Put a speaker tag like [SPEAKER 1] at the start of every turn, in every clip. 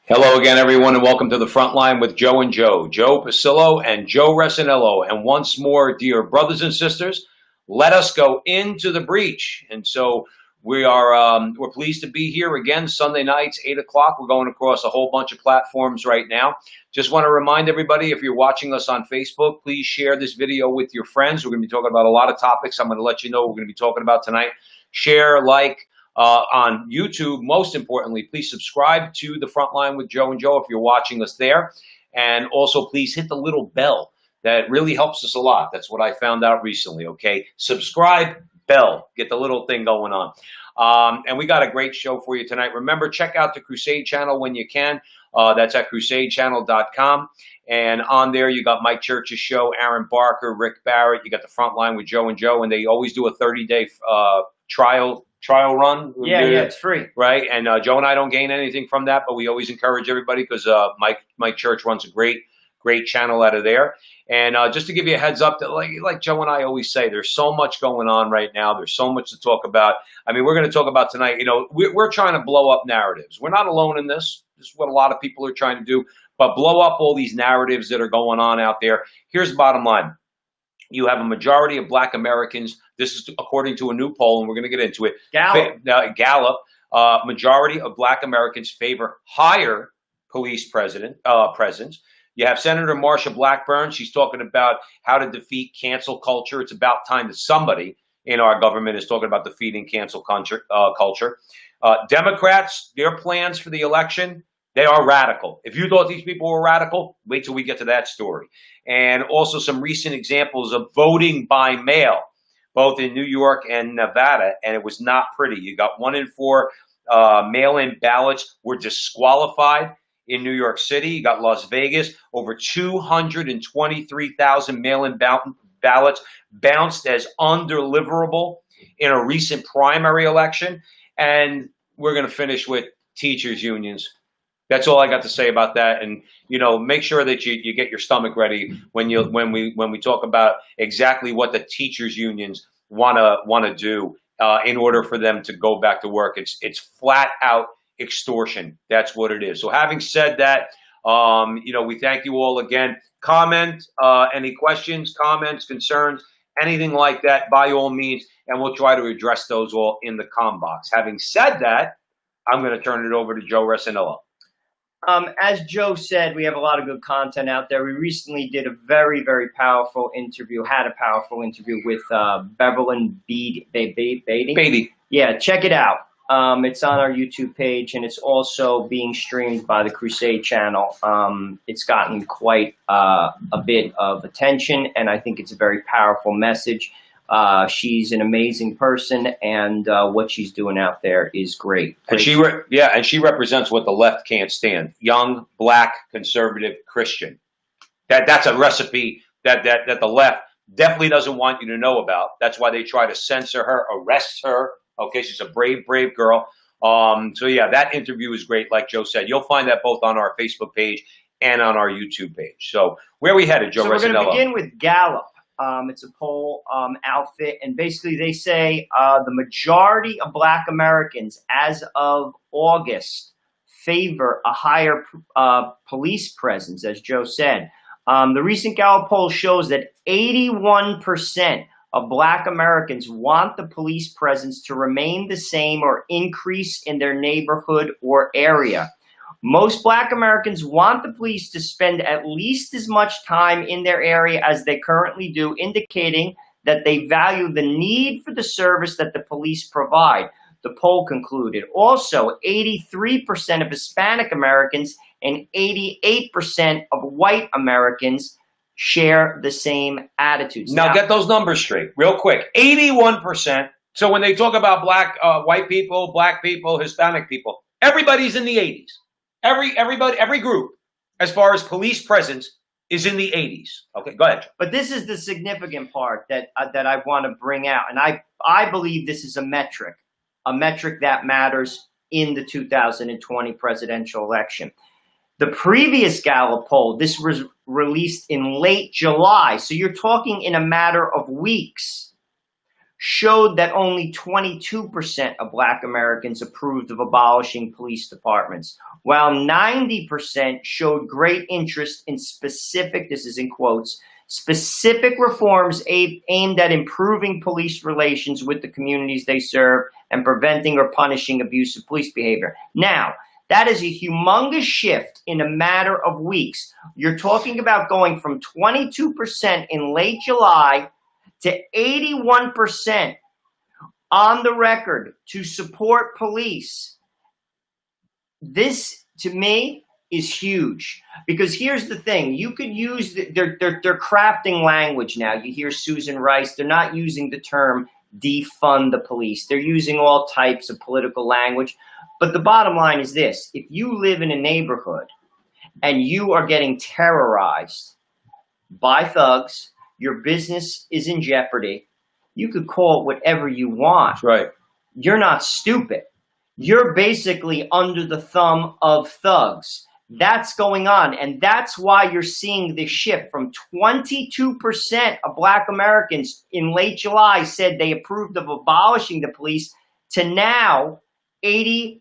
[SPEAKER 1] Hello again, everyone, and welcome to the front line with Joe and Joe. Joe Pasillo and Joe Resinello. And once more, dear brothers and sisters, let us go into the breach. And so we're pleased to be here again Sunday nights, 8 o'clock. We're going across a whole bunch of platforms right now. Just want to remind everybody, if you're watching us on Facebook, please share this video with your friends. We're going to be talking about a lot of topics. I'm going to let you know what we're going to be talking about tonight. Share, like. On YouTube, most importantly, please subscribe to the Frontline with Joe and Joe if you're watching us there. And also, please hit the little bell. That really helps us a lot. That's what I found out recently, okay? Subscribe, bell. Get the little thing going on. And we got a great show for you tonight. Remember, check out the Crusade channel when you can. That's at crusadechannel.com. And on there, you got Mike Church's show, Aaron Barker, Rick Barrett. You got the Frontline with Joe and Joe. And they always do a 30-day trial run.
[SPEAKER 2] Yeah, it's free.
[SPEAKER 1] Right, and Joe and I don't gain anything from that, but we always encourage everybody because Mike Church runs a great channel out of there. And just to give you a heads up, that like Joe and I always say, there's so much going on right now. There's so much to talk about. I mean, we're going to talk about tonight. You know, we're trying to blow up narratives. We're not alone in this. This is what a lot of people are trying to do. But blow up all these narratives that are going on out there. Here's the bottom line. You have a majority of Black Americans. This is according to a new poll, and we're going to get into it. Gallup, majority of Black Americans favor higher police presence. You have Senator Marsha Blackburn. She's talking about how to defeat cancel culture. It's about time that somebody in our government is talking about defeating cancel culture. Democrats, their plans for the election, they are radical. If you thought these people were radical, wait till we get to that story. And also some recent examples of voting by mail, both in New York and Nevada, and it was not pretty. You got 1 in 4 mail-in ballots were disqualified in New York City. You got Las Vegas, over 223,000 mail-in ballots bounced as undeliverable in a recent primary election. And we're going to finish with teachers' unions. That's all I got to say about that. And, you know, make sure that you get your stomach ready when we talk about exactly what the teachers unions want to do in order for them to go back to work. It's flat out extortion. That's what it is. So having said that, you know, we thank you all again. Comment, any questions, comments, concerns, anything like that, by all means, and we'll try to address those all in the com box. Having said that, I'm going to turn it over to Joe Resinello.
[SPEAKER 2] As Joe said, we have a lot of good content out there. We recently did a very, very powerful interview, had a powerful interview with Beverlyn Beatty. Yeah, check it out. It's on our YouTube page, and it's also being streamed by the Crusade channel. It's gotten quite a bit of attention, and I think it's a very powerful message. She's an amazing person, and what she's doing out there is great.
[SPEAKER 1] And she represents what the left can't stand: young, Black, conservative Christian. That's a recipe that the left definitely doesn't want you to know about. That's why they try to censor her, arrest her. Okay, she's a brave girl. So yeah, that interview is great. Like Joe said, you'll find that both on our Facebook page and on our YouTube page. So where are we headed, Joe? So
[SPEAKER 2] we're going to begin with Gallup. It's a poll outfit, and basically they say the majority of Black Americans as of August favor a higher police presence, as Joe said. The recent Gallup poll shows that 81% of Black Americans want the police presence to remain the same or increase in their neighborhood or area. Most Black Americans want the police to spend at least as much time in their area as they currently do, indicating that they value the need for the service that the police provide, the poll concluded. Also, 83% of Hispanic Americans and 88% of white Americans share the same attitudes.
[SPEAKER 1] Now get those numbers straight real quick. 81%. So when they talk about white people, Black people, Hispanic people, everybody's in the 80s. Every group, as far as police presence, is in the 80s. Okay, go ahead.
[SPEAKER 2] But this is the significant part that I want to bring out, and I believe this is a metric that matters in the 2020 presidential election. The previous Gallup poll, this was released in late July, so you're talking in a matter of weeks, showed that only 22% of Black Americans approved of abolishing police departments, while 90% showed great interest in specific, this is in quotes, specific reforms aimed at improving police relations with the communities they serve and preventing or punishing abusive police behavior. Now, that is a humongous shift in a matter of weeks. You're talking about going from 22% in late July to 81% on the record to support police. This, to me, is huge. Because here's the thing. You could use, they're crafting language now. You hear Susan Rice. They're not using the term defund the police. They're using all types of political language. But the bottom line is this. If you live in a neighborhood and you are getting terrorized by thugs, your business is in jeopardy, you could call it whatever you want.
[SPEAKER 1] That's right.
[SPEAKER 2] You're not stupid. You're basically under the thumb of thugs. That's going on. And that's why you're seeing this shift from 22% of Black Americans in late July said they approved of abolishing the police to now 81%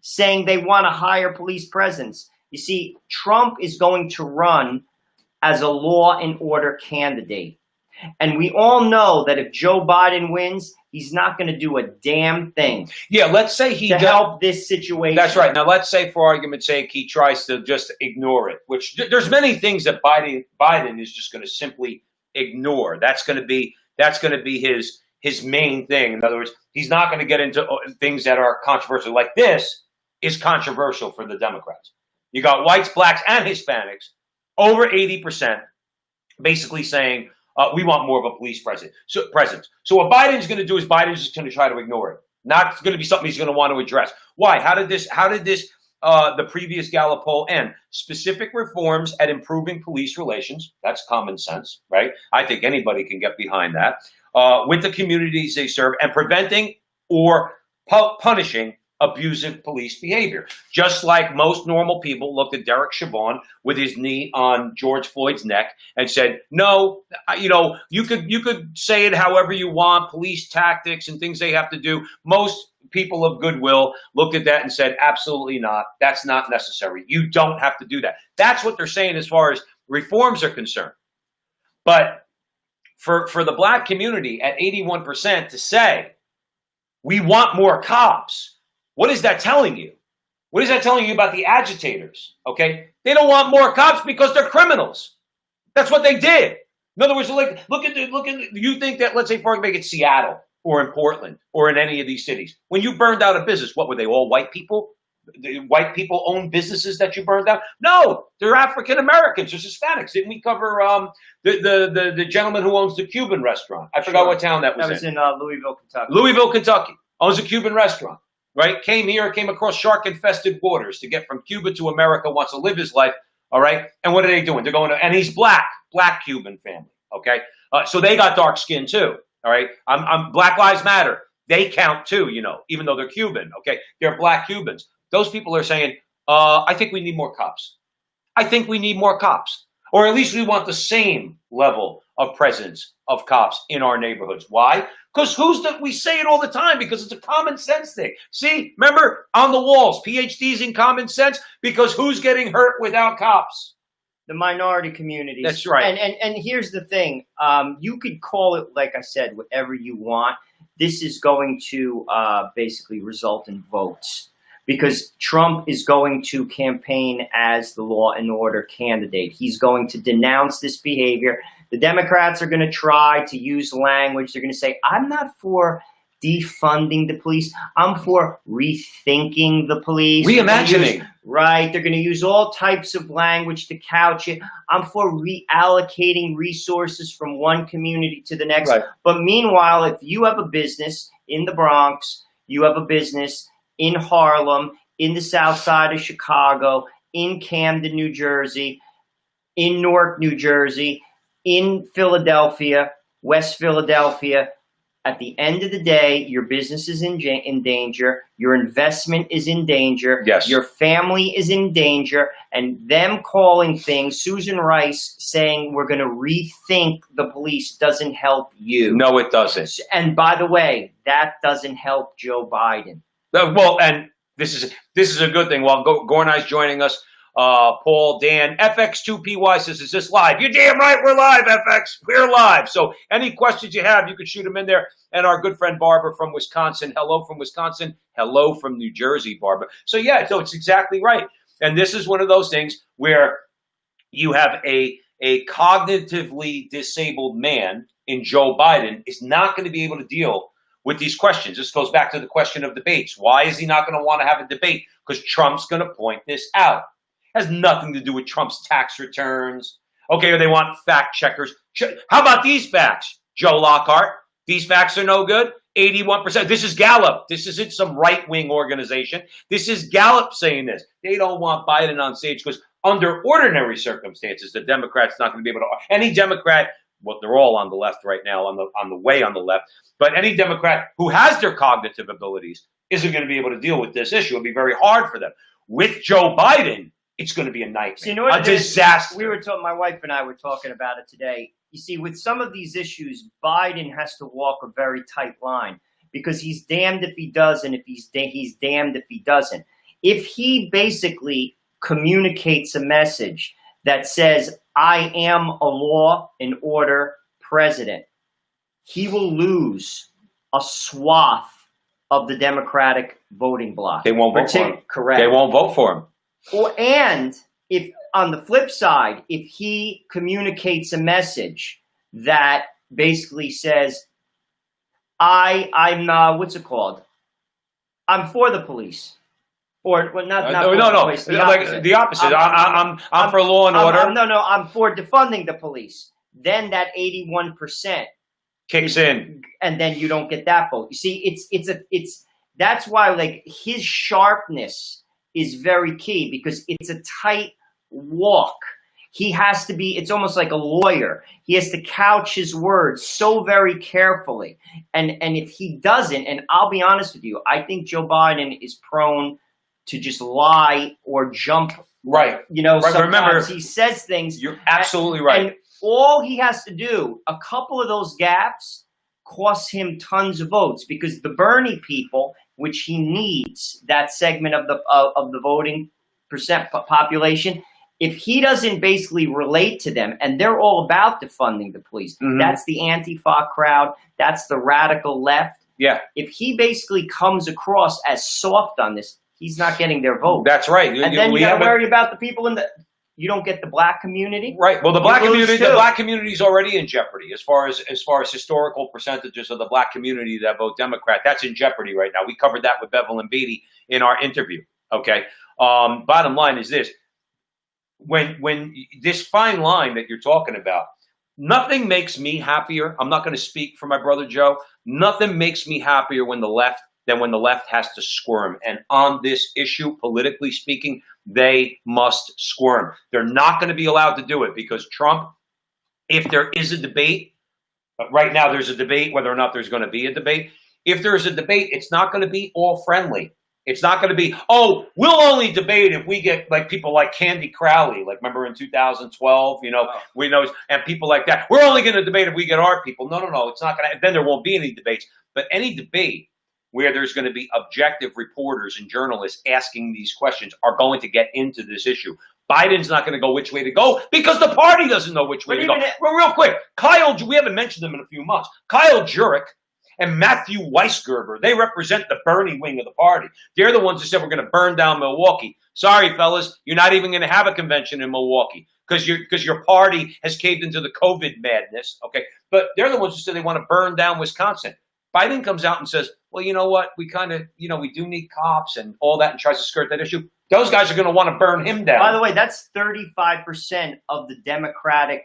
[SPEAKER 2] saying they want a higher police presence. You see, Trump is going to run as a law and order candidate. And we all know that if Joe Biden wins, he's not going to do a damn thing.
[SPEAKER 1] Yeah, let's say he
[SPEAKER 2] to help this situation.
[SPEAKER 1] That's right. Now, let's say, for argument's sake, he tries to just ignore it, which there's many things that Biden is just going to simply ignore. That's going to be his main thing. In other words, he's not going to get into things that are controversial. Like this is controversial for the Democrats. You got whites, blacks, and Hispanics, over 80%, basically saying, we want more of a police presence. So what Biden's going to do is Biden's just going to try to ignore it. Not going to be something he's going to want to address. Why? How did the previous Gallup poll end? Specific reforms at improving police relations. That's common sense, right? I think anybody can get behind that. With the communities they serve, and preventing or punishing abusive police behavior. Just like most normal people looked at Derek Chauvin with his knee on George Floyd's neck and said, no, you could say it however you want, police tactics and things they have to do. Most people of goodwill looked at that and said, absolutely not. That's not necessary. You don't have to do that. That's what they're saying as far as reforms are concerned. But for the Black community at 81% to say, we want more cops, what is that telling you? What is that telling you about the agitators? Okay, they don't want more cops because they're criminals. That's what they did. In other words, look at. You think that, let's say, for example, it's Seattle or in Portland or in any of these cities, when you burned out a business, what were they, all white people? The white people owned businesses that you burned down? No, they're African Americans. They're Hispanics. Didn't we cover the gentleman who owns the Cuban restaurant? I forgot what town that was.
[SPEAKER 2] That was in Louisville, Kentucky.
[SPEAKER 1] Louisville, Kentucky. Owns a Cuban restaurant. Right? Came across shark-infested waters to get from Cuba to America, wants to live his life, all right? And what are they doing? They're going to, and he's black Cuban family, okay? So they got dark skin too, all right? I'm Black Lives Matter. They count too, even though they're Cuban, okay? They're Black Cubans. Those people are saying, I think we need more cops. I think we need more cops. Or at least we want the same level of presence of cops in our neighborhoods. Why? Because we say it all the time because it's a common sense thing. See, remember on the walls, PhDs in common sense, because who's getting hurt without cops?
[SPEAKER 2] The minority communities.
[SPEAKER 1] That's right.
[SPEAKER 2] And here's the thing. You could call it, like I said, whatever you want. This is going to basically result in votes, because Trump is going to campaign as the law and order candidate. He's going to denounce this behavior. The Democrats are going to try to use language. They're going to say, I'm not for defunding the police. I'm for rethinking the police.
[SPEAKER 1] Reimagining.
[SPEAKER 2] Right. They're going to use all types of language to couch it. I'm for reallocating resources from one community to the next.
[SPEAKER 1] Right.
[SPEAKER 2] But meanwhile, if you have a business in the Bronx, you have a business in Harlem, in the south side of Chicago, in Camden, New Jersey, in Newark, New Jersey, in Philadelphia, West Philadelphia, at the end of the day, your business is in danger, your investment is in danger,
[SPEAKER 1] Yes.
[SPEAKER 2] your family is in danger, and them calling things, Susan Rice saying we're going to rethink the police doesn't help you.
[SPEAKER 1] No, it doesn't.
[SPEAKER 2] And by the way, that doesn't help Joe Biden.
[SPEAKER 1] Well, and this is a good thing. While Gornai's joining us, Paul, Dan, FX2PY says, is this live? You're damn right we're live, FX. We're live. So any questions you have, you can shoot them in there. And our good friend Barbara from Wisconsin, hello from Wisconsin. Hello from New Jersey, Barbara. So yeah, so it's exactly right. And this is one of those things where you have a cognitively disabled man in Joe Biden is not going to be able to deal with these questions. This goes back to the question of debates. Why is he not going to want to have a debate? Because Trump's going to point this out. Has nothing to do with Trump's tax returns. Okay, or they want fact checkers. How about these facts, Joe Lockhart? These facts are no good. 81%. This is Gallup. This isn't some right-wing organization. This is Gallup saying this. They don't want Biden on stage because under ordinary circumstances, the Democrats not going to be able to. Any Democrat, well, they're all on the left right now, on the way on the left. But any Democrat who has their cognitive abilities isn't going to be able to deal with this issue. It'll be very hard for them. With Joe Biden, it's going to be a nightmare,
[SPEAKER 2] so you know what
[SPEAKER 1] a disaster.
[SPEAKER 2] We were talking. My wife and I were talking about it today. You see, with some of these issues, Biden has to walk a very tight line because he's damned if he does, and if he's damned if he doesn't. If he basically communicates a message that says, "I am a law and order president," he will lose a swath of the Democratic voting bloc.
[SPEAKER 1] They won't vote for him.
[SPEAKER 2] Correct.
[SPEAKER 1] They won't vote for him.
[SPEAKER 2] And if on the flip side, if he communicates a message that basically says, I'm what's it called? I'm for the police. Or well, not
[SPEAKER 1] no.
[SPEAKER 2] Police, the opposite.
[SPEAKER 1] Like the opposite. I'm for law and order.
[SPEAKER 2] I'm for defunding the police. Then that 81%
[SPEAKER 1] kicks in,
[SPEAKER 2] and then you don't get that vote. You see, it's that's why like his sharpness is very key because it's a tight walk. He has to be, it's almost like a lawyer. He has to couch his words so very carefully. And if he doesn't, and I'll be honest with you, I think Joe Biden is prone to just lie or jump.
[SPEAKER 1] Right.
[SPEAKER 2] You know,
[SPEAKER 1] right.
[SPEAKER 2] sometimes
[SPEAKER 1] Remember,
[SPEAKER 2] he says things.
[SPEAKER 1] You're absolutely right.
[SPEAKER 2] And all he has to do, a couple of those gaps cost him tons of votes because the Bernie people, which he needs, that segment of the voting percent population, if he doesn't basically relate to them, and they're all about defunding the police, that's the Antifa crowd, that's the radical left.
[SPEAKER 1] Yeah.
[SPEAKER 2] If he basically comes across as soft on this, he's not getting their vote.
[SPEAKER 1] That's right.
[SPEAKER 2] And then you got to worry about the people in the. You don't get the black community,
[SPEAKER 1] right? Well, the black community is already in jeopardy as far as historical percentages of the black community that vote Democrat. That's in jeopardy right now. We covered that with Bevel and Beatty in our interview. Okay. Bottom line is this: when this fine line that you're talking about, nothing makes me happier. I'm not going to speak for my brother Joe. Nothing makes me happier when the left has to squirm. And on this issue, politically speaking, they must squirm. They're not going to be allowed to do it because Trump, if there is a debate, right now there's a debate, whether or not there's going to be a debate. If there's a debate, it's not going to be all friendly. It's not going to be, oh, we'll only debate if we get like people like Candy Crowley, like remember in 2012, we know, and people like that. We're only going to debate if we get our people. No, it's not going to, then there won't be any debates. But any debate where there's going to be objective reporters and journalists asking these questions are going to get into this issue. Biden's not going to go which way to go because the party doesn't know which way to go. Well, real quick, we haven't mentioned them in a few months. Kyle Jurek and Matthew Weisgerber, they represent the Bernie wing of the party. They're the ones who said we're going to burn down Milwaukee. Sorry, fellas, you're not even going to have a convention in Milwaukee because your party has caved into the COVID madness. Okay, but they're the ones who said they want to burn down Wisconsin. Biden comes out and says, well, you know what? We kind of, we do need cops and all that and tries to skirt that issue. Those guys are going to want to burn him down.
[SPEAKER 2] By the way, that's 35% of the Democratic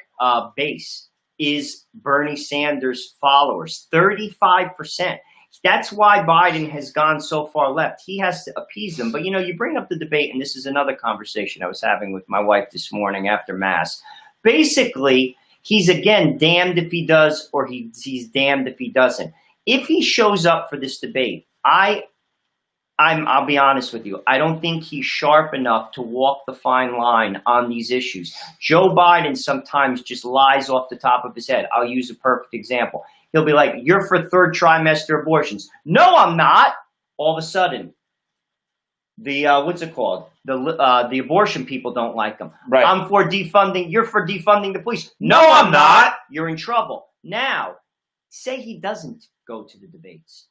[SPEAKER 2] base is Bernie Sanders followers. 35%. That's why Biden has gone so far left. He has to appease them. But, you bring up the debate, and this is another conversation I was having with my wife this morning after Mass. Basically, he's, again, damned if he does or he's damned if he doesn't. if he shows up for this debate, I'll be honest with you. I don't think he's sharp enough to walk the fine line on these issues. Joe Biden sometimes just lies off the top of his head. I'll use a perfect example. He'll be like, "You're for third trimester abortions." No, I'm not. All of a sudden, the what's it called? The abortion people don't like him.
[SPEAKER 1] Right.
[SPEAKER 2] I'm for defunding. You're for defunding the police.
[SPEAKER 1] No, I'm not.
[SPEAKER 2] You're in trouble. Now, say he doesn't go to the debates.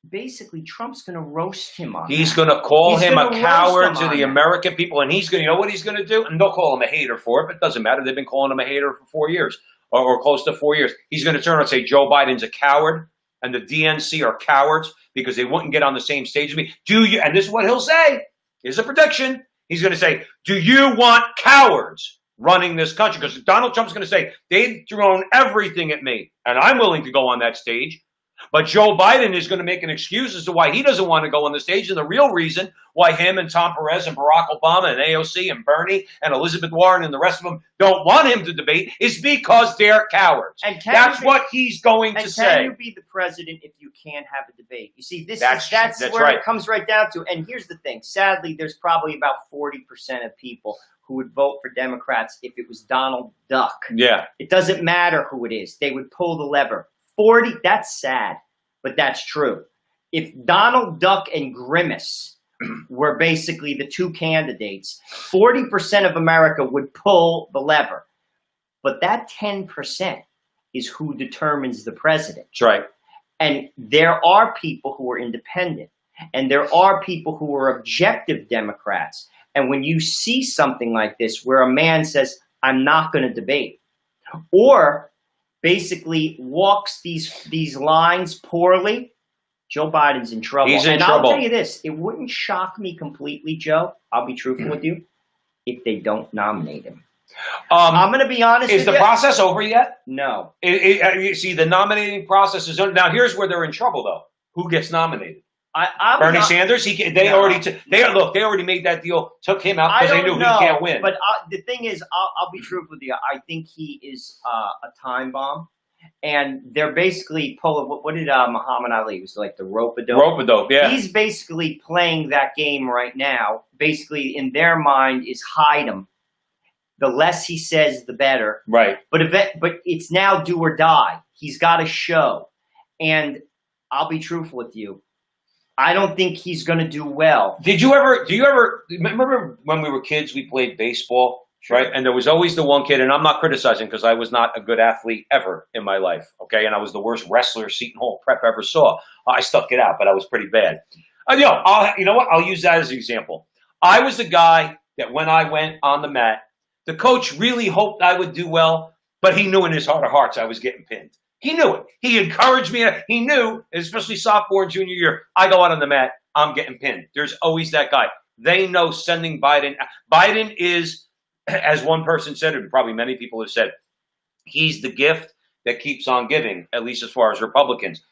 [SPEAKER 2] Basically, Trump's going to roast him on
[SPEAKER 1] He's
[SPEAKER 2] that.
[SPEAKER 1] going to call
[SPEAKER 2] He's
[SPEAKER 1] him a
[SPEAKER 2] gonna roast
[SPEAKER 1] coward
[SPEAKER 2] him
[SPEAKER 1] to
[SPEAKER 2] on
[SPEAKER 1] the
[SPEAKER 2] that.
[SPEAKER 1] American people, and he's going to, you know what he's going to do? And they'll call him a hater for it, but it doesn't matter. They've been calling him a hater for 4 years, or close to 4 years. He's going to turn around and say Joe Biden's a coward, and the DNC are cowards because they wouldn't get on the same stage as me. Do you? And this is what he'll say. Here's a prediction. He's going to say, "Do you want cowards running this country?" Because Donald Trump's going to say, "They've thrown everything at me, and I'm willing to go on that stage." But Joe Biden is going to make an excuse as to why he doesn't want to go on the stage. And the real reason why him and Tom Perez and Barack Obama and AOC and Bernie and Elizabeth Warren and the rest of them don't want him to debate is because they're cowards.
[SPEAKER 2] And
[SPEAKER 1] That's what he's going to
[SPEAKER 2] Can
[SPEAKER 1] say.
[SPEAKER 2] you be the president if you can't have a debate? You see,
[SPEAKER 1] That's
[SPEAKER 2] where
[SPEAKER 1] right.
[SPEAKER 2] it comes right down to. And here's the thing. Sadly, there's probably about 40% of people who would vote for Democrats if it was Donald Duck.
[SPEAKER 1] Yeah.
[SPEAKER 2] It doesn't matter who it is. They would pull the lever. 40, that's sad, but that's true. If Donald Duck and Grimace were basically the two candidates, 40% of America would pull the lever. But that 10% is who determines the president.
[SPEAKER 1] That's right.
[SPEAKER 2] And there are people who are independent, and there are people who are objective Democrats. And when you see something like this where a man says, "I'm not going to debate," or basically walks these lines poorly, Joe Biden's in trouble.
[SPEAKER 1] He's in
[SPEAKER 2] and
[SPEAKER 1] trouble.
[SPEAKER 2] I'll tell you this, it wouldn't shock me completely, Joe, I'll be truthful with you, if they don't nominate him. I'm going to be honest with
[SPEAKER 1] Is
[SPEAKER 2] you.
[SPEAKER 1] the process over yet?
[SPEAKER 2] No.
[SPEAKER 1] You see, the nominating process is over. Now, here's where they're in trouble, though. Who gets nominated? Bernie Sanders. They already made that deal. Took him out because they knew he can't win.
[SPEAKER 2] But the thing is, I'll be truthful with you. I think he is a time bomb, and they're basically pulling. What did Muhammad Ali? It was like the rope-a-dope.
[SPEAKER 1] Rope-a-dope, yeah.
[SPEAKER 2] He's basically playing that game right now. Basically, in their mind, is hide him. The less he says, the better.
[SPEAKER 1] Right.
[SPEAKER 2] But it's now do or die. He's got to show, and I'll be truthful with you. I don't think he's going to do well.
[SPEAKER 1] Do you ever remember when we were kids, we played baseball, right? And there was always the one kid, and I'm not criticizing because I was not a good athlete ever in my life, okay? And I was the worst wrestler Seton Hall Prep ever saw. I stuck it out, but I was pretty bad. You know what? I'll use that as an example. I was the guy that when I went on the mat, the coach really hoped I would do well, but he knew in his heart of hearts I was getting pinned. He knew it. He encouraged me. He knew, especially sophomore and junior year, I go out on the mat, I'm getting pinned. There's always that guy. They know sending Biden. Biden is, as one person said, and probably many people have said, he's the gift that keeps on giving, at least as far as Republicans.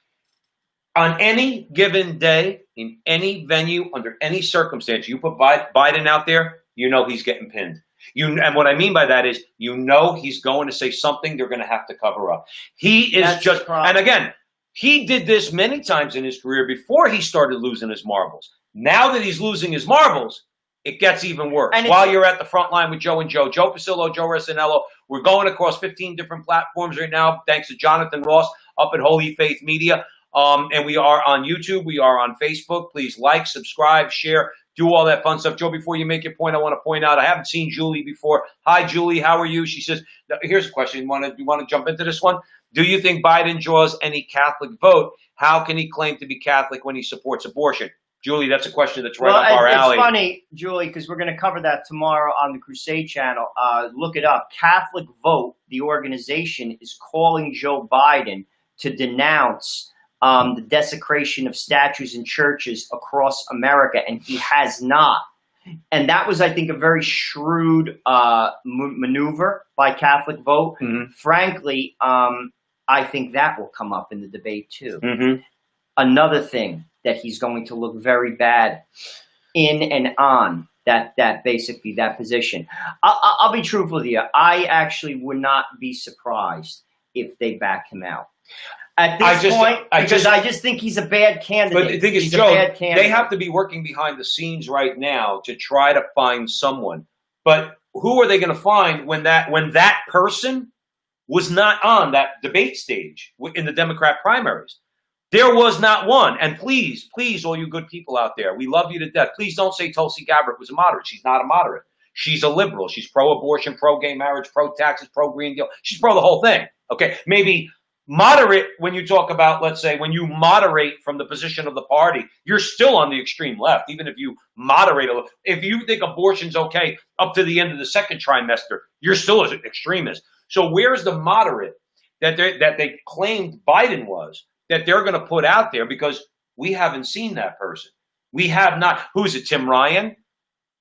[SPEAKER 1] On any given day, in any venue, under any circumstance, you put Biden out there, you know he's getting pinned. And what I mean by that is, you know he's going to say something they're going to have to cover up. He is and again, he did this many times in his career before he started losing his marbles. Now that he's losing his marbles, it gets even worse. And while you're at the front line with Joe and Joe Pasillo, Joe Resinello, we're going across 15 different platforms right now, thanks to Jonathan Ross up at Holy Faith Media. And we are on YouTube. We are on Facebook. Please like, subscribe, share, do all that fun stuff. Joe, before you make your point, I want to point out, I haven't seen Julie before. Hi, Julie. How are you? She says, here's a question. You want to jump into this one? Do you think Biden draws any Catholic vote? How can he claim to be Catholic when he supports abortion? Julie, that's a question that's right up our alley.
[SPEAKER 2] It's funny, Julie, because we're going to cover that tomorrow on the Crusade channel. Look it up. Catholic Vote, the organization, is calling Joe Biden to denounce the desecration of statues and churches across America, and he has not. And that was, I think, a very shrewd maneuver by Catholic Vote. Mm-hmm. Frankly, I think that will come up in the debate, too. Mm-hmm. Another thing that he's going to look very bad in and on that position. I'll be truthful with you. I actually would not be surprised if they back him out. At this point, because I just think he's a bad candidate.
[SPEAKER 1] But the thing is, Joe, they have to be working behind the scenes right now to try to find someone. But who are they going to find when that person was not on that debate stage in the Democrat primaries? There was not one. And please, all you good people out there, we love you to death. Please don't say Tulsi Gabbard was a moderate. She's not a moderate. She's a liberal. She's pro-abortion, pro-gay marriage, pro-taxes, pro-Green Deal. She's pro the whole thing. Okay, maybe moderate when you talk about, let's say, when you moderate from the position of the party, you're still on the extreme left, even if you moderate a little. If you think abortion's okay up to the end of the second trimester, you're still an extremist. So where's the moderate that they claimed Biden was, that they're going to put out there? Because we haven't seen that person. We have not. Who's it, Tim Ryan?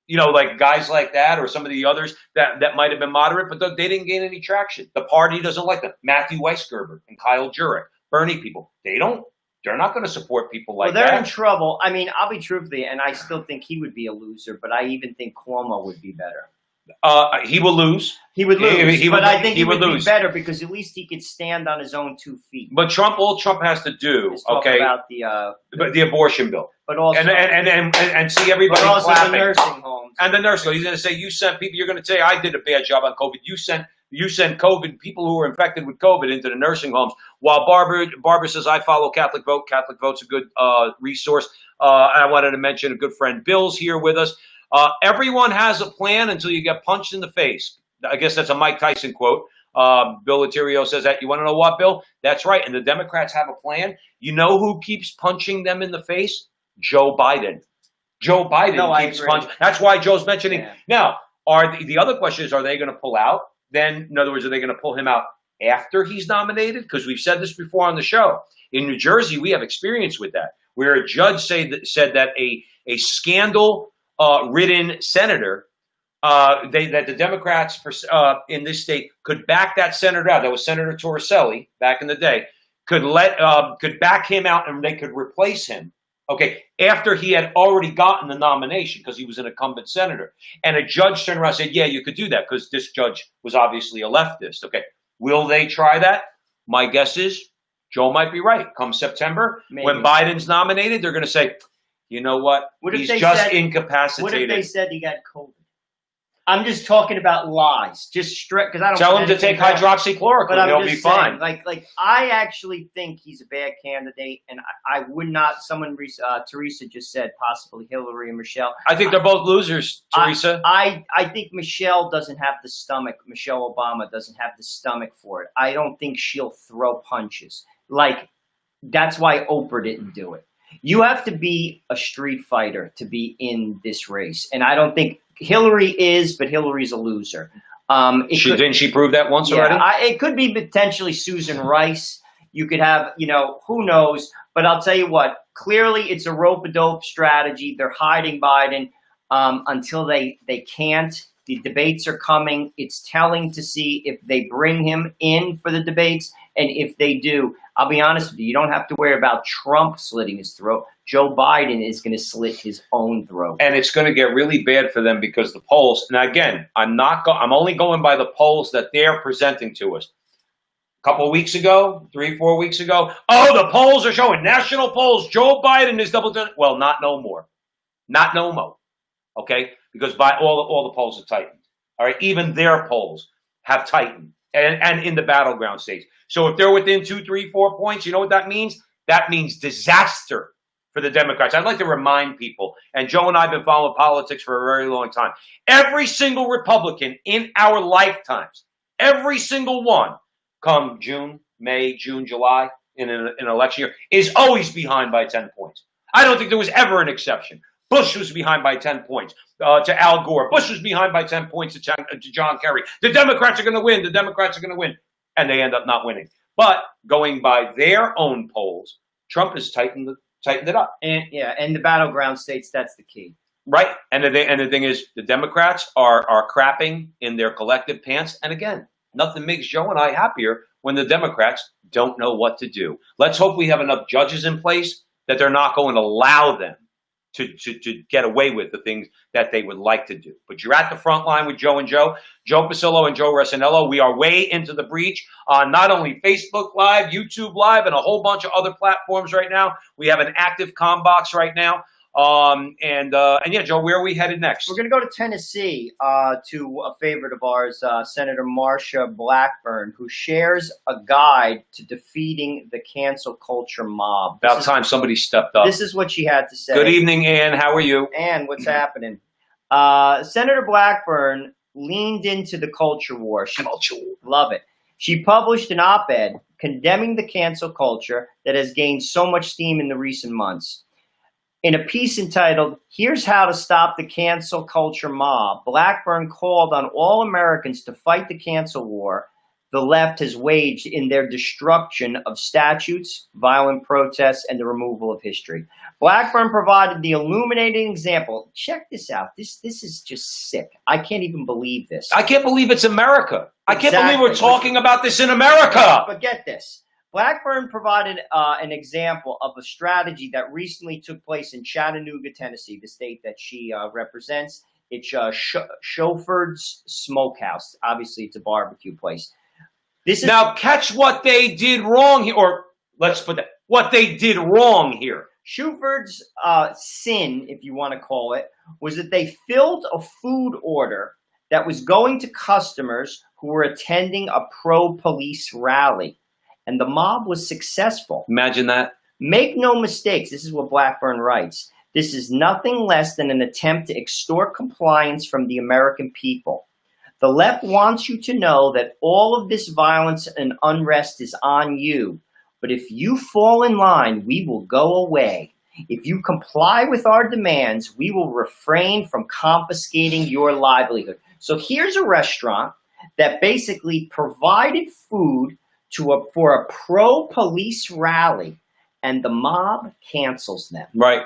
[SPEAKER 1] You know, like guys like that, or some of the others that might have been moderate, but they didn't gain any traction. The party doesn't like them. Matthew Weisgerber and Kyle Jurek, Bernie people, they're not going to support people like that.
[SPEAKER 2] Well, they're in trouble. I mean, I'll be truthful, and I still think he would be a loser, but I even think Cuomo would be better.
[SPEAKER 1] He will lose.
[SPEAKER 2] He would lose, but I think he would be better because at least he could stand on his own 2 feet.
[SPEAKER 1] But all Trump has to do, okay,
[SPEAKER 2] about
[SPEAKER 1] the abortion bill,
[SPEAKER 2] but also
[SPEAKER 1] and see everybody
[SPEAKER 2] but also
[SPEAKER 1] clapping.
[SPEAKER 2] the nursing homes
[SPEAKER 1] And the nursing home. He's going to say, you sent people. You're going to say, I did a bad job on COVID. You sent COVID people who were infected with COVID into the nursing homes. While Barbara says, I follow Catholic Vote. Catholic Vote's a good resource. I wanted to mention a good friend Bill's here with us. Everyone has a plan until you get punched in the face. I guess that's a Mike Tyson quote. Bill Latirio says that. You want to know what, Bill? That's right. And the Democrats have a plan. You know who keeps punching them in the face? Joe Biden. Joe Biden keeps punching. That's why Joe's mentioning. Yeah. Now, the other question is, are they going to pull out? Then, in other words, are they going to pull him out after he's nominated? Because we've said this before on the show. In New Jersey, we have experience with that, where a judge said that a scandal-ridden senator, that the Democrats in this state could back that senator out. That was Senator Torricelli back in the day. Could back him out, and they could replace him. Okay, after he had already gotten the nomination because he was an incumbent senator. And a judge turned around and said, yeah, you could do that because this judge was obviously a leftist. Okay, will they try that? My guess is Joe might be right. Come September, when Biden's nominated, they're going to say, you know what? He's just incapacitated.
[SPEAKER 2] What if they said he got COVID? I'm just talking about lies. Just straight because I don't
[SPEAKER 1] tell him to take hydroxychloroquine. But he'll be fine.
[SPEAKER 2] Like I actually think he's a bad candidate, and I would not. Someone, Teresa just said possibly Hillary and Michelle.
[SPEAKER 1] I think they're both losers, Teresa.
[SPEAKER 2] I think Michelle doesn't have the stomach. Michelle Obama doesn't have the stomach for it. I don't think she'll throw punches. Like that's why Oprah didn't do it. You have to be a street fighter to be in this race, and I don't think Hillary is, but Hillary's a loser.
[SPEAKER 1] Didn't she prove that once already?
[SPEAKER 2] It could be potentially Susan Rice. You could have, who knows? But I'll tell you what. Clearly, it's a rope-a-dope strategy. They're hiding Biden until they can't. The debates are coming. It's telling to see if they bring him in for the debates. And if they do, I'll be honest with you, you don't have to worry about Trump slitting his throat. Joe Biden is going to slit his own throat.
[SPEAKER 1] And it's going to get really bad for them because the polls, and again, I'm only going by the polls that they're presenting to us. A couple of weeks ago, 3-4 weeks ago, the polls are showing, national polls, Joe Biden is well, not no more. Not no more. Okay? Because by all the polls have tightened. All right? Even their polls have tightened. And in the battleground states. So if they're within 2, 3, 4 points, you know what that means? That means disaster for the Democrats. I'd like to remind people, and Joe and I have been following politics for a very long time. Every single Republican in our lifetimes, every single one, come May, June, July, in an election year, is always behind by 10 points. I don't think there was ever an exception. Bush was behind by 10 points to Al Gore. Bush was behind by 10 points to John Kerry. The Democrats are going to win. The Democrats are going to win. And they end up not winning. But going by their own polls, Trump has tightened it up.
[SPEAKER 2] And the battleground states, that's the key.
[SPEAKER 1] Right. And the thing is, the Democrats are crapping in their collective pants. And again, nothing makes Joe and I happier when the Democrats don't know what to do. Let's hope we have enough judges in place that they're not going to allow them to get away with the things that they would like to do. But you're at the front line with Joe and Joe Pasillo and Joe Resinello. We are way into the breach on not only Facebook Live, YouTube Live, and a whole bunch of other platforms right now. We have an active box right now. And yeah, Joe, where are we headed next?
[SPEAKER 2] We're going to go to Tennessee to a favorite of ours, Senator Marsha Blackburn, who shares a guide to defeating the cancel culture mob.
[SPEAKER 1] About time somebody stepped up.
[SPEAKER 2] This is what she had to say.
[SPEAKER 1] Good evening, Ann. How are you?
[SPEAKER 2] Ann, what's happening? Senator Blackburn leaned into the culture war. Love it. She published an op-ed condemning the cancel culture that has gained so much steam in the recent months. In a piece entitled, "Here's How to Stop the Cancel Culture Mob," Blackburn called on all Americans to fight the cancel war the left has waged in their destruction of statutes, violent protests, and the removal of history. Blackburn provided the illuminating example. Check this out. This is just sick. I can't even believe this.
[SPEAKER 1] I can't believe it's America. I can't
[SPEAKER 2] Exactly.
[SPEAKER 1] believe we're talking about this in America.
[SPEAKER 2] But get this. Blackburn provided an example of a strategy that recently took place in Chattanooga, Tennessee, the state that she represents. It's Chauffeur's Smokehouse. Obviously, it's a barbecue place.
[SPEAKER 1] Now, catch what they did wrong here, or let's put that, what they did wrong here.
[SPEAKER 2] Shuford's sin, if you want to call it, was that they filled a food order that was going to customers who were attending a pro-police rally. And the mob was successful.
[SPEAKER 1] Imagine that.
[SPEAKER 2] Make no mistakes. This is what Blackburn writes. This is nothing less than an attempt to extort compliance from the American people. The left wants you to know that all of this violence and unrest is on you. But if you fall in line, we will go away. If you comply with our demands, we will refrain from confiscating your livelihood. So here's a restaurant that basically provided food for a pro-police rally, and the mob cancels them.
[SPEAKER 1] Right.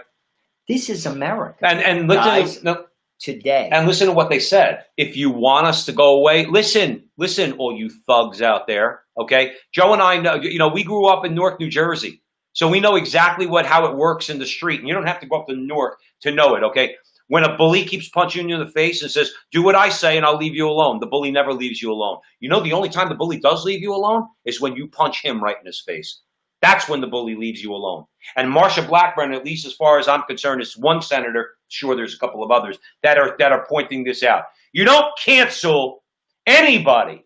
[SPEAKER 2] This is America.
[SPEAKER 1] And
[SPEAKER 2] guys,
[SPEAKER 1] listen,
[SPEAKER 2] today.
[SPEAKER 1] And listen to what they said. If you want us to go away, listen, all you thugs out there. Okay, Joe and I know. We grew up in Newark, New Jersey, so we know exactly how it works in the street. And you don't have to go up to Newark to know it. Okay. When a bully keeps punching you in the face and says, "Do what I say and I'll leave you alone," the bully never leaves you alone. The only time the bully does leave you alone is when you punch him right in his face. That's when the bully leaves you alone. And Marsha Blackburn, at least as far as I'm concerned, is one senator. Sure, there's a couple of others that are pointing this out. You don't cancel anybody.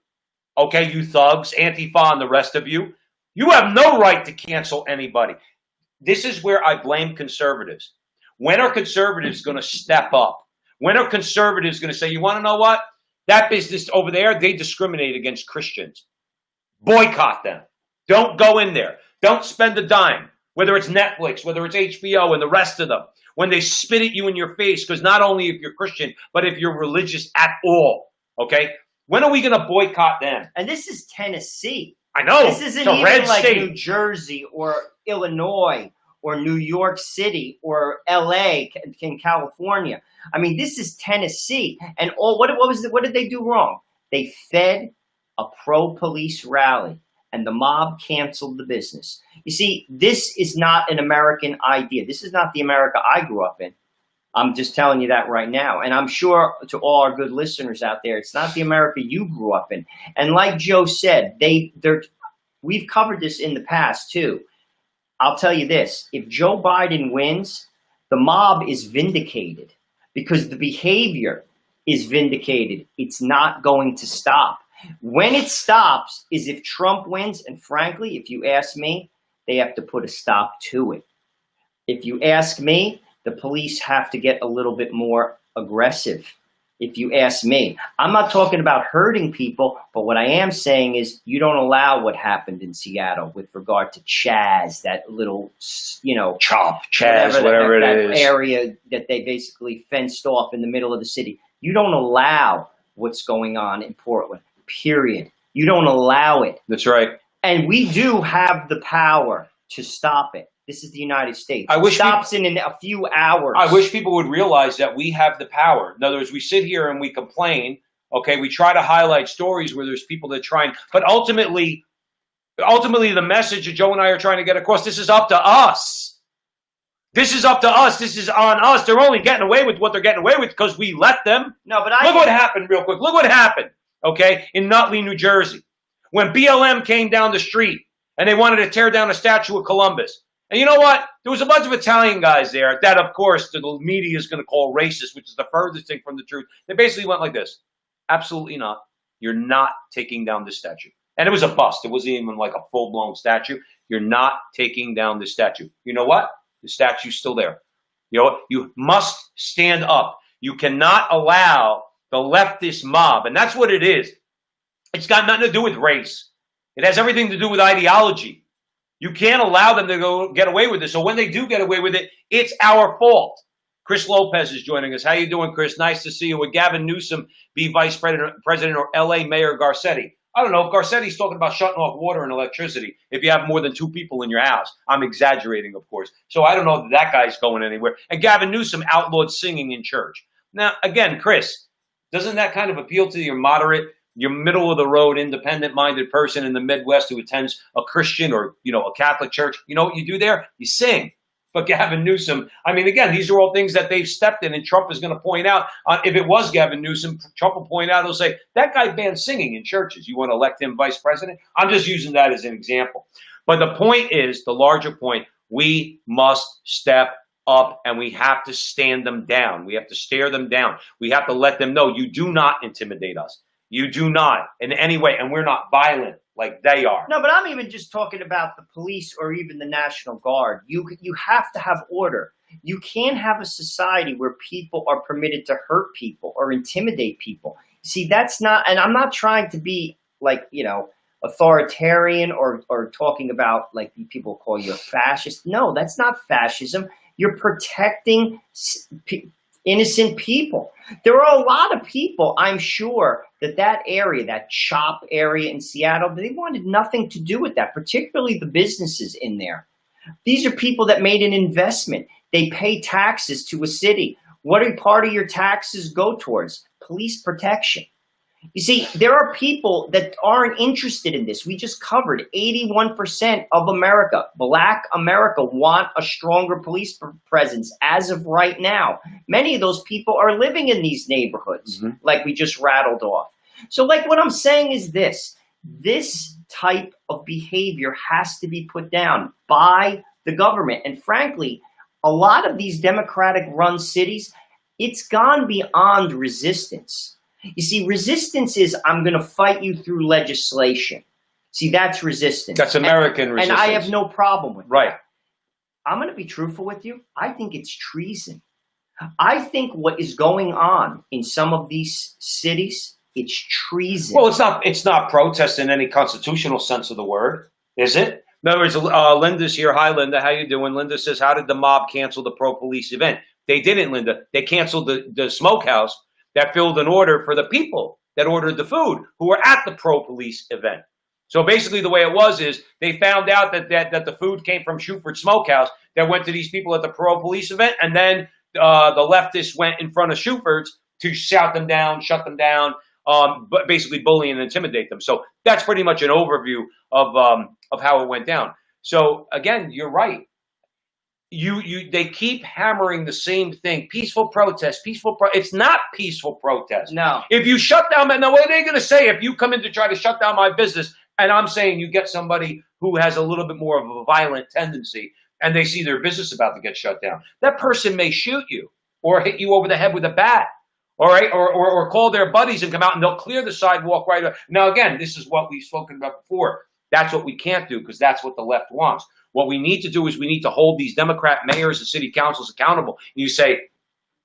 [SPEAKER 1] Okay, you thugs, Antifa and the rest of you. You have no right to cancel anybody. This is where I blame conservatives. When are conservatives going to step up? When are conservatives going to say, you want to know what? That business over there, they discriminate against Christians. Boycott them. Don't go in there. Don't spend a dime, whether it's Netflix, whether it's HBO and the rest of them, when they spit at you in your face, because not only if you're Christian, but if you're religious at all, okay? When are we going to boycott them?
[SPEAKER 2] And this is Tennessee.
[SPEAKER 1] I know.
[SPEAKER 2] This isn't even like New Jersey or Illinois or New York City or LA in California. I mean, this is Tennessee. And what did they do wrong? They fed a pro-police rally, and the mob canceled the business. You see, this is not an American idea. This is not the America I grew up in. I'm just telling you that right now. And I'm sure to all our good listeners out there, it's not the America you grew up in. And like Joe said, we've covered this in the past too. I'll tell you this, if Joe Biden wins, the mob is vindicated because the behavior is vindicated. It's not going to stop. When it stops is if Trump wins, and frankly, if you ask me, they have to put a stop to it. If you ask me, the police have to get a little bit more aggressive. If you ask me, I'm not talking about hurting people, but what I am saying is you don't allow what happened in Seattle with regard to Chaz, that little,
[SPEAKER 1] Chaz, whatever it is,
[SPEAKER 2] area that they basically fenced off in the middle of the city. You don't allow what's going on in Portland, period. You don't allow it.
[SPEAKER 1] That's right.
[SPEAKER 2] And we do have the power to stop it. This is the United States.
[SPEAKER 1] It
[SPEAKER 2] stops in a few hours.
[SPEAKER 1] I wish people would realize that we have the power. In other words, we sit here and we complain. Okay, we try to highlight stories where there's people that try, but ultimately, the message that Joe and I are trying to get across, this is up to us. This is up to us. This is on us. They're only getting away with what they're getting away with because we let them.
[SPEAKER 2] No, but
[SPEAKER 1] Look what happened real quick. Look what happened, okay, in Nutley, New Jersey. When BLM came down the street and they wanted to tear down a statue of Columbus. And you know what? There was a bunch of Italian guys there that, of course, the media is going to call racist, which is the furthest thing from the truth. They basically went like this. Absolutely not. You're not taking down this statue. And it was a bust. It wasn't even like a full-blown statue. You're not taking down the statue. You know what? The statue's still there. You know, you must stand up. You cannot allow the leftist mob, and that's what it is. It's got nothing to do with race. It has everything to do with ideology. You can't allow them to go get away with it. So when they do get away with it, it's our fault. Chris Lopez is joining us. How you doing, Chris? Nice to see you. Would Gavin Newsom be vice president or LA Mayor Garcetti? I don't know if Garcetti's talking about shutting off water and electricity if you have more than 2 people in your house. I'm exaggerating, of course. So I don't know if that guy's going anywhere. And Gavin Newsom outlawed singing in church. Now, again, Chris, doesn't that kind of appeal to your moderate, your middle-of-the-road, independent-minded person in the Midwest who attends a Christian or, a Catholic church? You know what you do there? You sing. But Gavin Newsom, I mean, again, these are all things that they've stepped in, and Trump is going to point out. If it was Gavin Newsom, Trump will point out, he'll say, that guy banned singing in churches. You want to elect him vice president? I'm just using that as an example. But the point is, the larger point, we must step up and we have to stand them down. We have to stare them down. We have to let them know you do not intimidate us. You do not in any way, and we're not violent like they are.
[SPEAKER 2] No, but I'm even just talking about the police or even the National Guard. You have to have order. You can't have a society where people are permitted to hurt people or intimidate people. See, that's not, and I'm not trying to be like, authoritarian or talking about like people call you a fascist. No, that's not fascism. You're protecting innocent people. There are a lot of people, I'm sure, that area, that CHOP area in Seattle, they wanted nothing to do with that, particularly the businesses in there. These are people that made an investment. They pay taxes to a city. What do part of your taxes go towards? Police protection. You see, there are people that aren't interested in this. We just covered 81% of America, Black America, want a stronger police presence as of right now. Many of those people are living in these neighborhoods, like we just rattled off. So like what I'm saying is this type of behavior has to be put down by the government. And frankly, a lot of these Democratic-run cities, it's gone beyond resistance. You see, resistance is I'm going to fight you through legislation. See, that's resistance.
[SPEAKER 1] That's American resistance.
[SPEAKER 2] And I have no problem with
[SPEAKER 1] right.
[SPEAKER 2] that. I'm going to be truthful with you. I think it's treason. I think what is going on in some of these cities, it's treason.
[SPEAKER 1] Well, it's not protest in any constitutional sense of the word, is it? In other words, Linda's here. Hi, Linda. How you doing? Linda says, how did the mob cancel the pro-police event? They didn't, Linda. They canceled the smokehouse that filled an order for the people that ordered the food who were at the pro-police event. So basically the way it was is they found out that the food came from Shuford Smokehouse that went to these people at the pro-police event, and then the leftists went in front of Shuford's to shout them down, shut them down, but basically bully and intimidate them. So that's pretty much an overview of how it went down. So again, you're right. They keep hammering the same thing. Peaceful protest, it's not peaceful protest.
[SPEAKER 2] No.
[SPEAKER 1] If you shut down, now what are they going to say if you come in to try to shut down my business and I'm saying you get somebody who has a little bit more of a violent tendency and they see their business about to get shut down? That person may shoot you or hit you over the head with a bat. All right, or call their buddies and come out and they'll clear the sidewalk right away. Now, again, this is what we've spoken about before. That's what we can't do because that's what the left wants. What we need to do is we need to hold these Democrat mayors and city councils accountable. You say,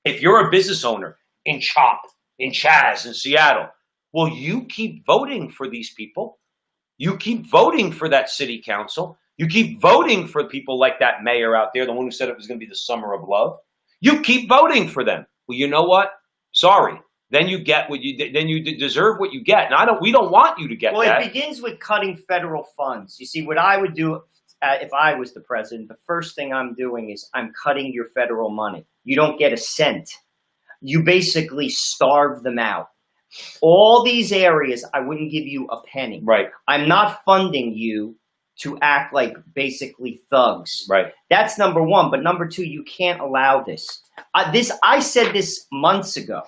[SPEAKER 1] if you're a business owner in CHOP, in Chaz, in Seattle, will you keep voting for these people? You keep voting for that city council. You keep voting for people like that mayor out there, the one who said it was going to be the summer of love. You keep voting for them. Well, you know what? Sorry. Then you get what you deserve what you get. And we don't want you to get that.
[SPEAKER 2] Well, it begins with cutting federal funds. You see, what I would do if I was the president, the first thing I'm doing is I'm cutting your federal money. You don't get a cent. You basically starve them out. All these areas, I wouldn't give you a penny.
[SPEAKER 1] Right.
[SPEAKER 2] I'm not funding you to act like basically thugs.
[SPEAKER 1] Right.
[SPEAKER 2] That's number one. But number two, you can't allow this. I said this months ago.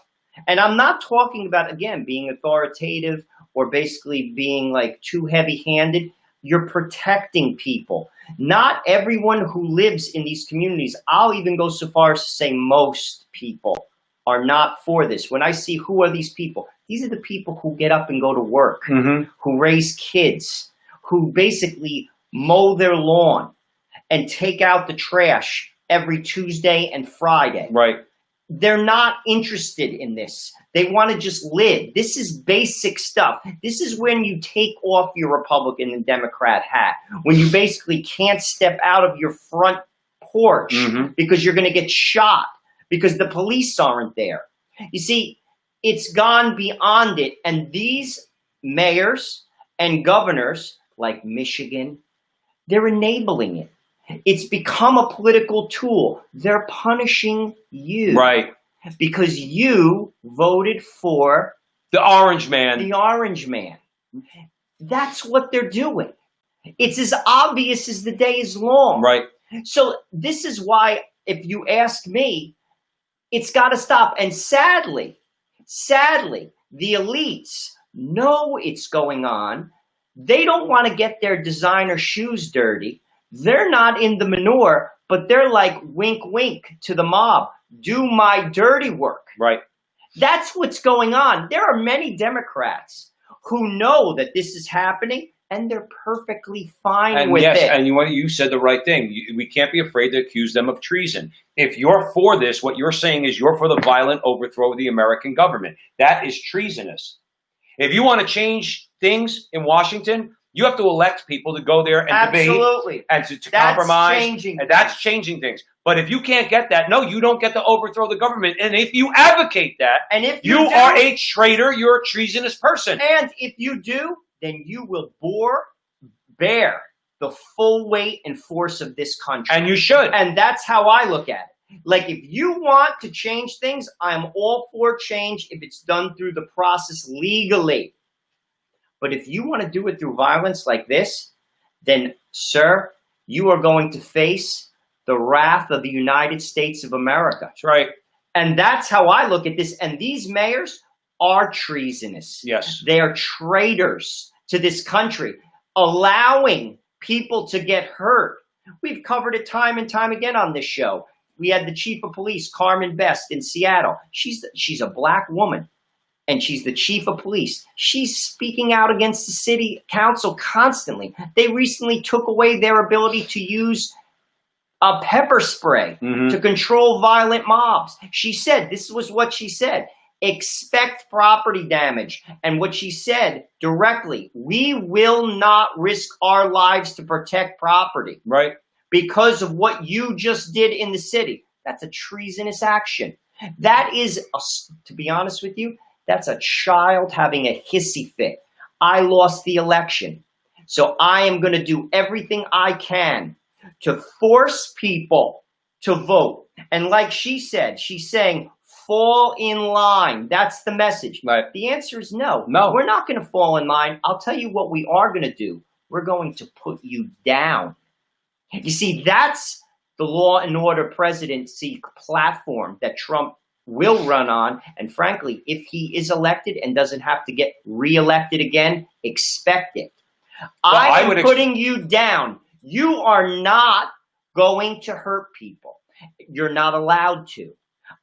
[SPEAKER 2] And I'm not talking about, again, being authoritative or basically being like too heavy-handed. You're protecting people. Not everyone who lives in these communities, I'll even go so far as to say most people are not for this. When I see who are these people are the people who get up and go to work, who raise kids, who basically mow their lawn and take out the trash every Tuesday and Friday.
[SPEAKER 1] Right.
[SPEAKER 2] They're not interested in this. They want to just live. This is basic stuff. This is when you take off your Republican and Democrat hat, when you basically can't step out of your front porch because you're going to get shot because the police aren't there. You see, it's gone beyond it. And these mayors and governors like Michigan, they're enabling it. It's become a political tool. They're punishing you.
[SPEAKER 1] Right.
[SPEAKER 2] Because you voted for
[SPEAKER 1] the orange man.
[SPEAKER 2] The orange man. That's what they're doing. It's as obvious as the day is long.
[SPEAKER 1] Right.
[SPEAKER 2] So this is why, if you ask me, it's got to stop. And sadly, the elites know it's going on. They don't want to get their designer shoes dirty. They're not in the manure, but they're like, wink, wink to the mob. Do my dirty work.
[SPEAKER 1] Right.
[SPEAKER 2] That's what's going on. There are many Democrats who know that this is happening, and they're perfectly fine with it.
[SPEAKER 1] And you said the right thing. We can't be afraid to accuse them of treason. If you're for this, what you're saying is you're for the violent overthrow of the American government. That is treasonous. If you want to change things in Washington, you have to elect people to go there and debate and to compromise. And that's changing things. But if you can't get that, no, you don't get to overthrow the government. And if you advocate that,
[SPEAKER 2] and if
[SPEAKER 1] you are a traitor, you're a treasonous person.
[SPEAKER 2] And if you do, then you will bear the full weight and force of this country.
[SPEAKER 1] And you should.
[SPEAKER 2] And that's how I look at it. Like, if you want to change things, I'm all for change if it's done through the process legally. But if you want to do it through violence like this, then, sir, you are going to face the wrath of the United States of America.
[SPEAKER 1] That's right.
[SPEAKER 2] And that's how I look at this. And these mayors are treasonous.
[SPEAKER 1] Yes.
[SPEAKER 2] They are traitors to this country, allowing people to get hurt. We've covered it time and time again on this show. We had the chief of police, Carmen Best, in Seattle. She's a black woman. And she's the chief of police. She's speaking out against the city council constantly. They recently took away their ability to use a pepper spray to control violent mobs. She said, this was what she said, expect property damage. And what she said directly, we will not risk our lives to protect property.
[SPEAKER 1] Right.
[SPEAKER 2] Because of what you just did in the city. That's a treasonous action. That is, to be honest with you, that's a child having a hissy fit. I lost the election, so I am going to do everything I can to force people to vote. And like she said, she's saying, fall in line. That's the message.
[SPEAKER 1] Right.
[SPEAKER 2] The answer is no.
[SPEAKER 1] No.
[SPEAKER 2] We're not going to fall in line. I'll tell you what we are going to do. We're going to put you down. You see, that's the law and order presidency platform that Trump will run on. And frankly, if he is elected and doesn't have to get reelected again, expect it.
[SPEAKER 1] Well,
[SPEAKER 2] I am putting you down. You are not going to hurt people. You're not allowed to.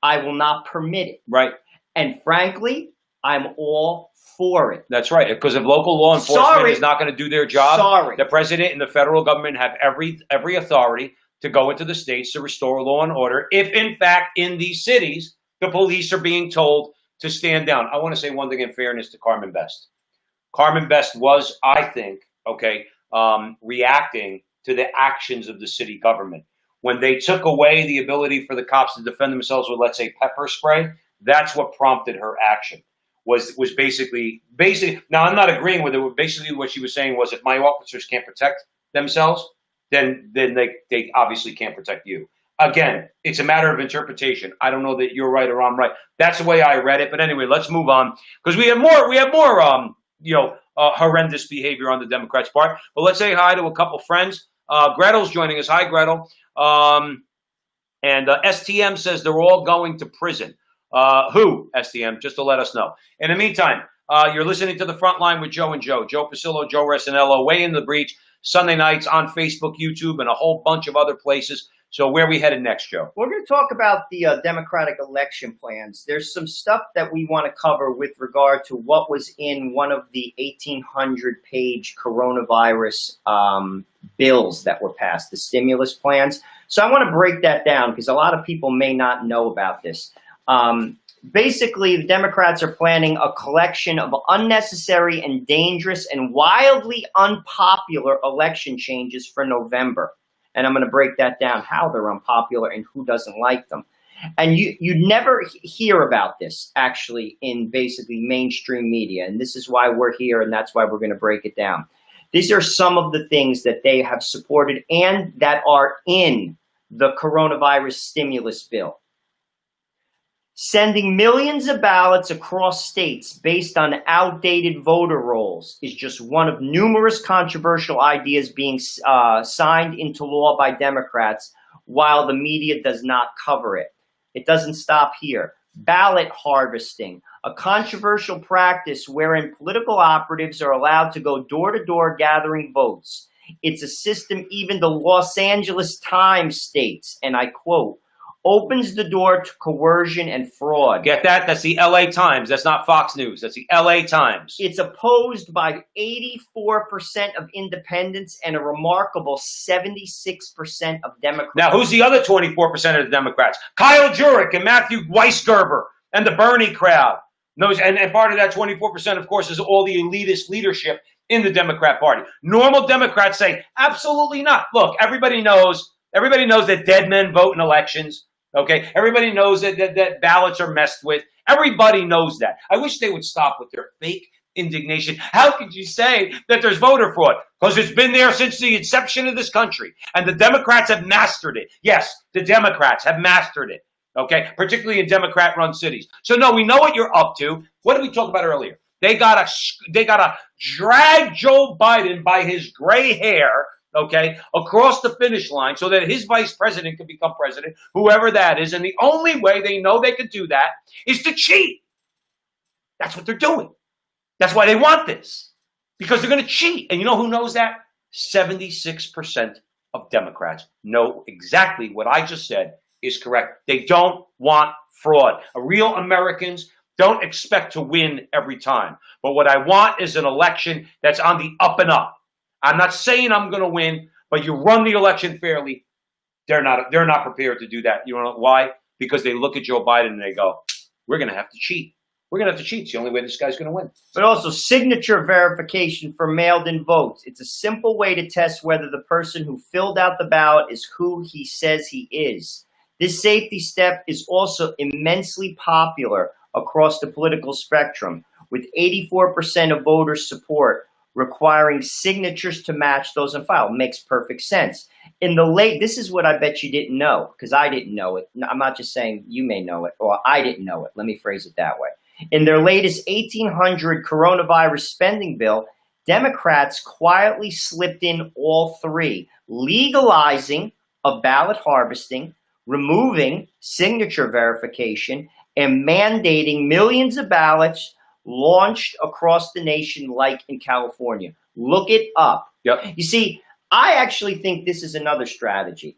[SPEAKER 2] I will not permit it.
[SPEAKER 1] Right.
[SPEAKER 2] And frankly, I'm all for it.
[SPEAKER 1] That's right. Because if local law enforcement is not going to do their job, the president and the federal government have every authority to go into the states to restore law and order. If in fact in these cities, the police are being told to stand down. I want to say one thing in fairness to Carmen Best. Carmen Best was, I think, reacting to the actions of the city government. When they took away the ability for the cops to defend themselves with, let's say, pepper spray, that's what prompted her action. Was basically. Now, I'm not agreeing with it. Basically, what she was saying was, if my officers can't protect themselves, then they obviously can't protect you. Again, it's a matter of interpretation. I don't know that you're right or I'm right. That's the way I read it. But anyway, let's move on because we have more. horrendous behavior on the Democrats' part. But let's say hi to a couple friends. Gretel's joining us. Hi, Gretel. And STM says they're all going to prison. Who, STM? Just to let us know. In the meantime, you're listening to The Front Line with Joe and Joe. Joe Pasillo, Joe Resinello, Way in the Breach, Sunday nights on Facebook, YouTube, and a whole bunch of other places. So where are we headed next, Joe?
[SPEAKER 2] We're going to talk about the Democratic election plans. There's some stuff that we want to cover with regard to what was in one of the 1,800-page coronavirus bills that were passed, the stimulus plans. So I want to break that down because a lot of people may not know about this. Basically, the Democrats are planning a collection of unnecessary and dangerous and wildly unpopular election changes for November. And I'm going to break that down, how they're unpopular and who doesn't like them. And you never hear about this, actually, in basically mainstream media. And this is why we're here, and that's why we're going to break it down. These are some of the things that they have supported and that are in the coronavirus stimulus bill. Sending millions of ballots across states based on outdated voter rolls is just one of numerous controversial ideas being signed into law by Democrats while the media does not cover it. It doesn't stop here. Ballot harvesting, a controversial practice wherein political operatives are allowed to go door to door gathering votes. It's a system even the Los Angeles Times states, and I quote, opens the door to coercion and fraud.
[SPEAKER 1] Get that? That's the LA Times. That's not Fox News. That's the LA Times.
[SPEAKER 2] It's opposed by 84% of independents and a remarkable 76% of Democrats.
[SPEAKER 1] Now, who's the other 24% of the Democrats? Kyle Jurek and Matthew Weisgerber and the Bernie crowd. And part of that 24%, of course, is all the elitist leadership in the Democrat Party. Normal Democrats say, absolutely not. Look, everybody knows that dead men vote in elections. Okay, everybody knows that ballots are messed with. Everybody knows that. I wish they would stop with their fake indignation. How could you say that there's voter fraud? Because it's been there since the inception of this country, and the Democrats have mastered it. Yes, the Democrats have mastered it. Okay, particularly in Democrat-run cities. So no, we know what you're up to. What did we talk about earlier? They gotta drag Joe Biden by his gray hair, okay, across the finish line so that his vice president can become president, whoever that is. And the only way they know they could do that is to cheat. That's what they're doing. That's why they want this, because they're going to cheat. And you know who knows that? 76% of Democrats know exactly what I just said is correct. They don't want fraud. Real Americans don't expect to win every time. But what I want is an election that's on the up and up. I'm not saying I'm going to win, but you run the election fairly. They're not prepared to do that. You know why? Because they look at Joe Biden and they go, we're going to have to cheat. We're going to have to cheat. It's the only way this guy's going to win.
[SPEAKER 2] But also signature verification for mailed-in votes. It's a simple way to test whether the person who filled out the ballot is who he says he is. This safety step is also immensely popular across the political spectrum, with 84% of voters' support requiring signatures to match those on file. Makes perfect sense. This is what I bet you didn't know, because I didn't know it. I'm not just saying you may know it, or I didn't know it. Let me phrase it that way. In their latest 1,800 coronavirus spending bill, Democrats quietly slipped in all three: legalizing of ballot harvesting, removing signature verification, and mandating millions of ballots launched across the nation like in California. Look it up.
[SPEAKER 1] Yep.
[SPEAKER 2] You see, I actually think this is another strategy.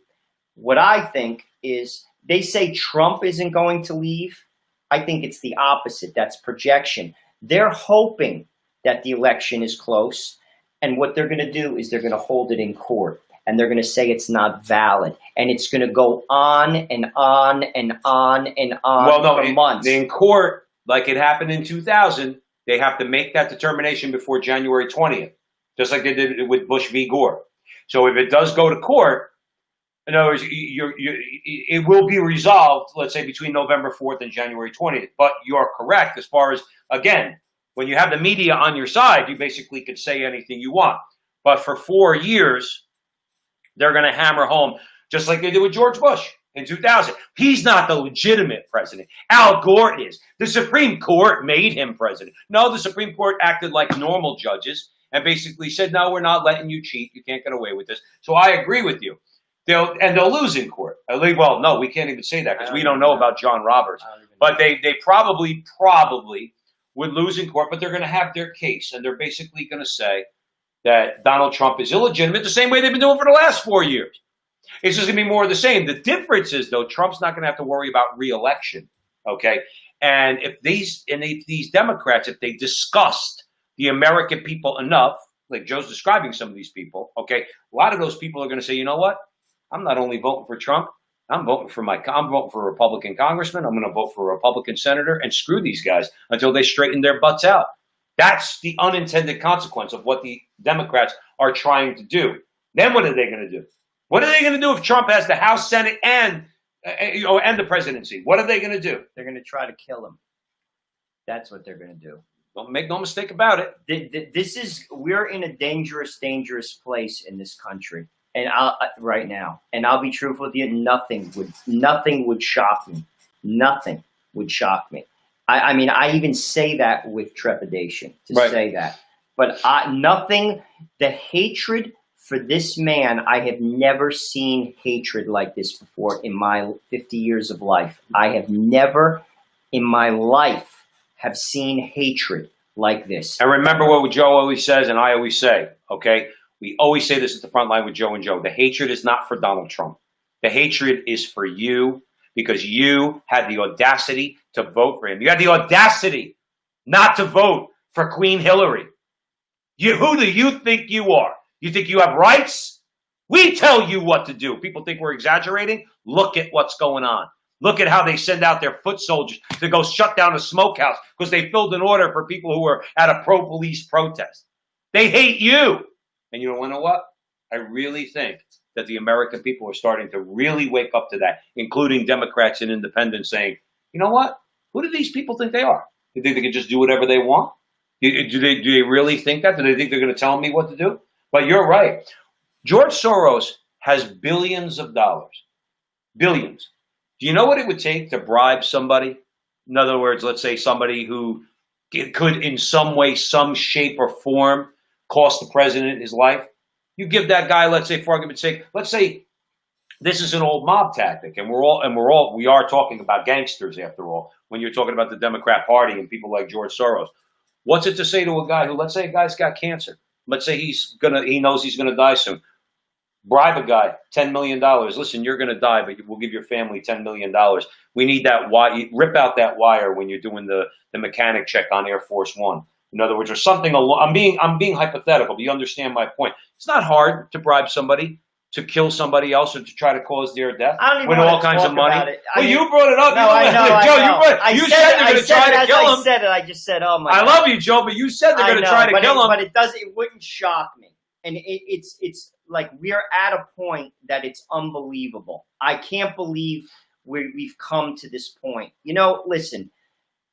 [SPEAKER 2] What I think is, they say Trump isn't going to leave. I think it's the opposite. That's projection. They're hoping that the election is close, and what they're going to do is they're going to hold it in court, and they're going to say it's not valid, and it's going to go on and on and on and on for months.
[SPEAKER 1] In court, like it happened in 2000, they have to make that determination before January 20th, just like they did with Bush v. Gore. So if it does go to court, in other words, it will be resolved, let's say, between November 4th and January 20th. But you're correct as far as, again, when you have the media on your side, you basically could say anything you want. But for 4 years, they're going to hammer home, just like they did with George Bush in 2000. He's not the legitimate president. Al Gore is. The Supreme Court made him president. No, the Supreme Court acted like normal judges and basically said, no, we're not letting you cheat. You can't get away with this. So I agree with you. They'll lose in court. Well, no, we can't even say that because we don't know about John Roberts. But they probably would lose in court, but they're going to have their case, and they're basically going to say that Donald Trump is illegitimate the same way they've been doing for the last 4 years. It's just going to be more of the same. The difference is, though, Trump's not going to have to worry about re-election, okay? And if these Democrats, if they disgust the American people enough, like Joe's describing some of these people, okay, a lot of those people are going to say, you know what? I'm not only voting for Trump, I'm voting for a Republican congressman. I'm going to vote for a Republican senator, and screw these guys until they straighten their butts out. That's the unintended consequence of what the Democrats are trying to do. Then what are they going to do? What are they going to do if Trump has the House, Senate, and the presidency? What are they going to do?
[SPEAKER 2] They're going to try to kill him. That's what they're going to do.
[SPEAKER 1] Don't make no mistake about it.
[SPEAKER 2] We're in a dangerous place in this country. And right now, and I'll be truthful with you, nothing would shock me. Nothing would shock me. I mean, I even say that with trepidation to say that. But nothing, the hatred for this man, I have never seen hatred like this before in my 50 years of life. I have never in my life have seen hatred like this.
[SPEAKER 1] And remember what Joe always says, and I always say, okay? We always say this at the front line with Joe and Joe. The hatred is not for Donald Trump. The hatred is for you because you had the audacity to vote for him. You had the audacity not to vote for Queen Hillary. Who do you think you are? You think you have rights? We tell you what to do. People think we're exaggerating. Look at what's going on. Look at how they send out their foot soldiers to go shut down a smokehouse because they filled an order for people who were at a pro-police protest. They hate you. And you know what? I really think that the American people are starting to really wake up to that, including Democrats and independents saying, you know what? Who do these people think they are? Do they think they can just do whatever they want? Do they really think that? Do they think they're going to tell me what to do? But you're right. George Soros has billions of dollars. Billions. Do you know what it would take to bribe somebody? In other words, let's say somebody who could in some way, some shape or form cost the president his life. You give that guy, let's say, for argument's sake, let's say this is an old mob tactic, and we are talking about gangsters after all. When you're talking about the Democrat Party and people like George Soros, what's it to say to a guy who, let's say, a guy's got cancer, let's say he knows he's gonna die soon. Bribe a guy $10 million. Listen, you're gonna die, but we'll give your family $10 million. We need that wire. Rip out that wire when you're doing the mechanic check on Air Force One. In other words, or something along. I'm being hypothetical, but you understand my point. It's not hard to bribe somebody to kill somebody else or to try to cause their death with all kinds of money. You brought it up.
[SPEAKER 2] No, I know.
[SPEAKER 1] Joe, you said they're going to try to kill him.
[SPEAKER 2] I said it. I just said, oh my God.
[SPEAKER 1] I love you, Joe, but you said they're going to try to kill him.
[SPEAKER 2] But it wouldn't shock me. And it's like we're at a point that it's unbelievable. I can't believe we've come to this point. You know, listen,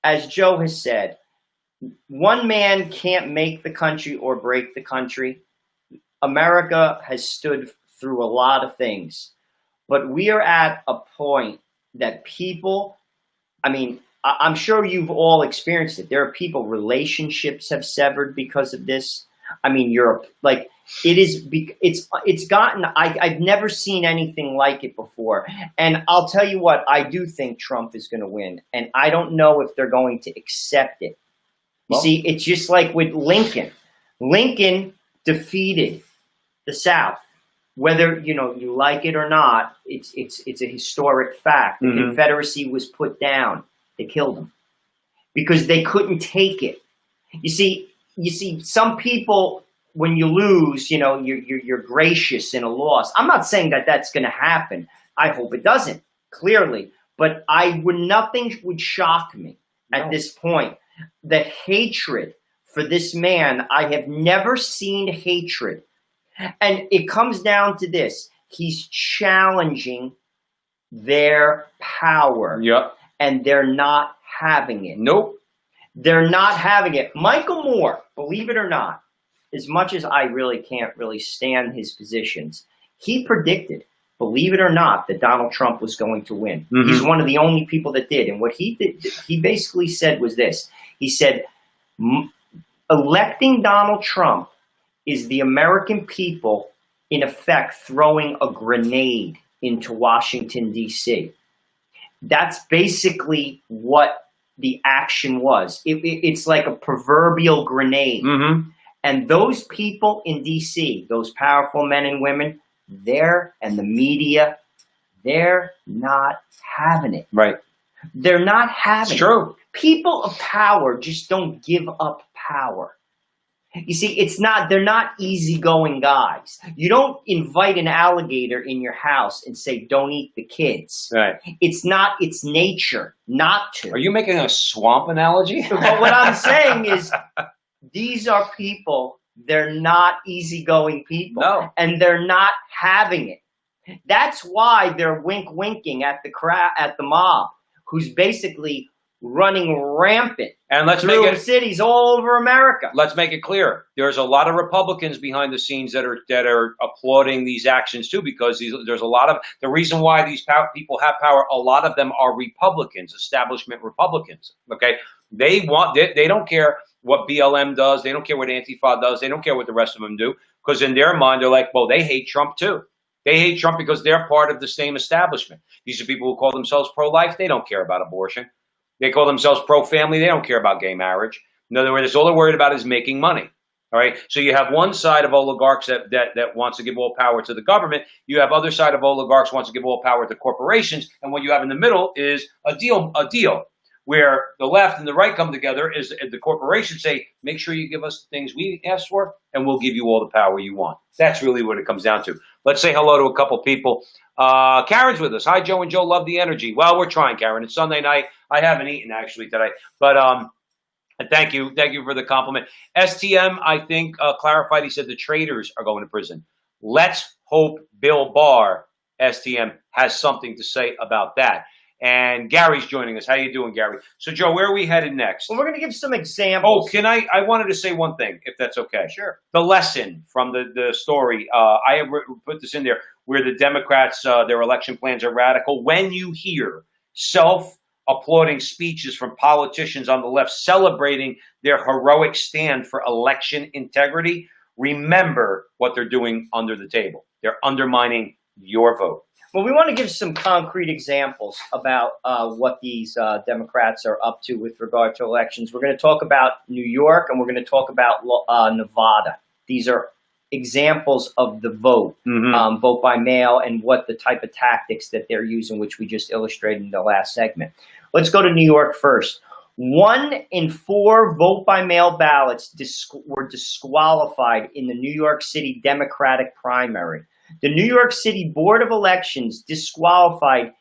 [SPEAKER 2] as Joe has said, one man can't make the country or break the country. America has stood through a lot of things, but we are at a point that people, I mean, I'm sure you've all experienced it. There are people, relationships have severed because of this. I mean, Europe, like it's gotten, I've never seen anything like it before. And I'll tell you what, I do think Trump is going to win. And I don't know if they're going to accept it. You see, it's just like with Lincoln. Lincoln defeated the South. Whether you like it or not, it's a historic fact. The Confederacy was put down. They killed them because they couldn't take it. You see, some people, when you lose, you're gracious in a loss. I'm not saying that that's going to happen. I hope it doesn't, clearly. But nothing would shock me at this point. The hatred for this man, I have never seen hatred. And it comes down to this. He's challenging their power.
[SPEAKER 1] Yep.
[SPEAKER 2] And they're not having it.
[SPEAKER 1] Nope.
[SPEAKER 2] They're not having it. Michael Moore, believe it or not, as much as I really can't really stand his positions, he predicted, believe it or not, that Donald Trump was going to win.
[SPEAKER 1] Mm-hmm.
[SPEAKER 2] He's one of the only people that did. And what he did, he basically said was this. He said, electing Donald Trump is the American people, in effect, throwing a grenade into Washington, D.C. That's basically what the action was. It's like a proverbial grenade.
[SPEAKER 1] Mm-hmm.
[SPEAKER 2] And those people in D.C., those powerful men and women, and the media, they're not having it.
[SPEAKER 1] Right.
[SPEAKER 2] They're not having
[SPEAKER 1] It's true.
[SPEAKER 2] it. People of power just don't give up power. You see, they're not easygoing guys. You don't invite an alligator in your house and say, don't eat the kids.
[SPEAKER 1] Right.
[SPEAKER 2] It's nature not to.
[SPEAKER 1] Are you making a swamp analogy?
[SPEAKER 2] But what I'm saying is, these are people, they're not easygoing people.
[SPEAKER 1] No.
[SPEAKER 2] And they're not having it. That's why they're winking at the mob, who's basically running rampant
[SPEAKER 1] And let's
[SPEAKER 2] through
[SPEAKER 1] make it
[SPEAKER 2] cities all over America.
[SPEAKER 1] Let's make it clear. There's a lot of Republicans behind the scenes that are applauding these actions too, because there's a lot of the reason why these people have power. A lot of them are Republicans, establishment Republicans. Okay, they don't care what BLM does. They don't care what Antifa does. They don't care what the rest of them do, because in their mind they're like, well, they hate Trump too. They hate Trump because they're part of the same establishment. These are people who call themselves pro-life. They don't care about abortion. They call themselves pro-family. They don't care about gay marriage. In other words, all they're worried about is making money. All right. So you have one side of oligarchs that wants to give all power to the government. You have other side of oligarchs wants to give all power to corporations. And what you have in the middle is a deal where the left and the right come together. Is the corporations say, make sure you give us the things we asked for, and we'll give you all the power you want. That's really what it comes down to. Let's say hello to a couple people. Karen's with us. Hi, Joe and Joe. Love the energy. Well, we're trying, Karen. It's Sunday night. I haven't eaten actually today, but thank you for the compliment. STM, I think, clarified. He said the traitors are going to prison. Let's hope Bill Barr, STM, has something to say about that. And Gary's joining us. How you doing, Gary? So, Joe, where are we headed next?
[SPEAKER 2] Well, we're going to give some examples.
[SPEAKER 1] Oh, I wanted to say one thing, if that's okay.
[SPEAKER 2] Sure.
[SPEAKER 1] The lesson from the story, I have put this in there, where the Democrats, their election plans are radical. When you hear self-applauding speeches from politicians on the left celebrating their heroic stand for election integrity, remember what they're doing under the table. They're undermining your vote.
[SPEAKER 2] Well, we want to give some concrete examples about what these Democrats are up to with regard to elections. We're going to talk about New York, and we're going to talk about Nevada. These are examples of the vote, vote by mail, and what the type of tactics that they're using, which we just illustrated in the last segment. Let's go to New York first. 1 in 4 vote by mail ballots were disqualified in the New York City Democratic primary. The New York City Board of Elections disqualified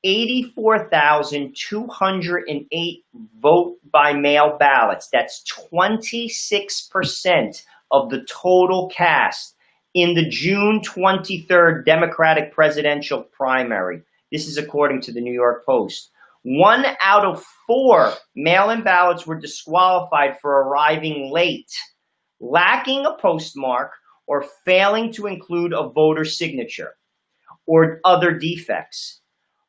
[SPEAKER 2] 84,208 vote by mail ballots. That's 26% of the total cast in the June 23rd Democratic presidential primary. This is according to the New York Post. 1 out of 4 mail-in ballots were disqualified for arriving late, lacking a postmark, or failing to include a voter signature, or other defects.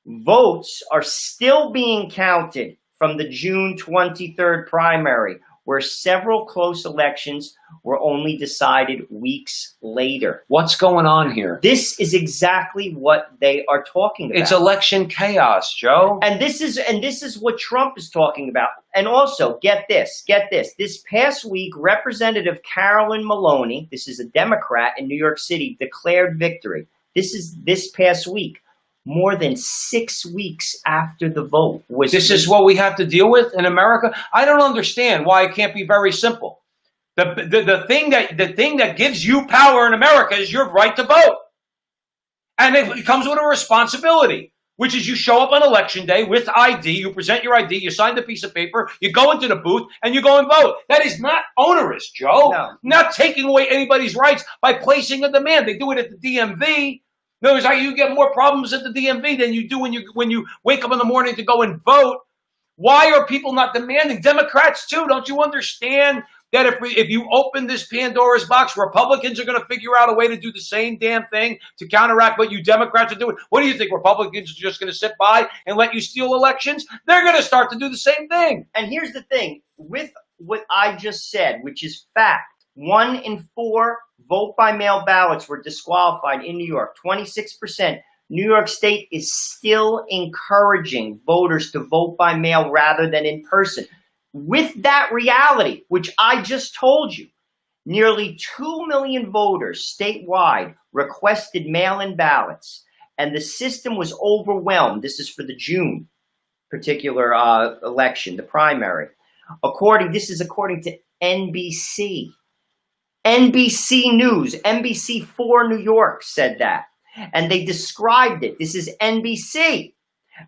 [SPEAKER 2] Votes are still being counted from the June 23rd primary, where several close elections were only decided weeks later.
[SPEAKER 1] What's going on here?
[SPEAKER 2] This is exactly what they are talking about.
[SPEAKER 1] It's election chaos, Joe.
[SPEAKER 2] And this is what Trump is talking about. And also, get this. This past week, Representative Carolyn Maloney, this is a Democrat in New York City, declared victory. This is this past week, more than 6 weeks after the vote was.
[SPEAKER 1] This is what we have to deal with in America. I don't understand why it can't be very simple. The thing that gives you power in America is your right to vote, and it comes with a responsibility, which is you show up on election day with ID, you present your ID, you sign the piece of paper, you go into the booth, and you go and vote. That is not onerous, Joe.
[SPEAKER 2] No.
[SPEAKER 1] Not taking away anybody's rights by placing a demand. They do it at the DMV. In other words, you get more problems at the DMV than you do when you wake up in the morning to go and vote. Why are people not demanding? Democrats too, don't you understand that if you open this Pandora's box, Republicans are going to figure out a way to do the same damn thing to counteract what you Democrats are doing? What do you think? Republicans are just going to sit by and let you steal elections? They're going to start to do the same thing.
[SPEAKER 2] And here's the thing with what I just said, which is fact. 1 in 4 vote-by-mail ballots were disqualified in New York, 26%. New York State is still encouraging voters to vote by mail rather than in person. With that reality, which I just told you, nearly 2 million voters statewide requested mail-in ballots, and the system was overwhelmed. This is for the June particular election, the primary. This is according to NBC. NBC News, NBC4 New York said that. And they described it, this is NBC,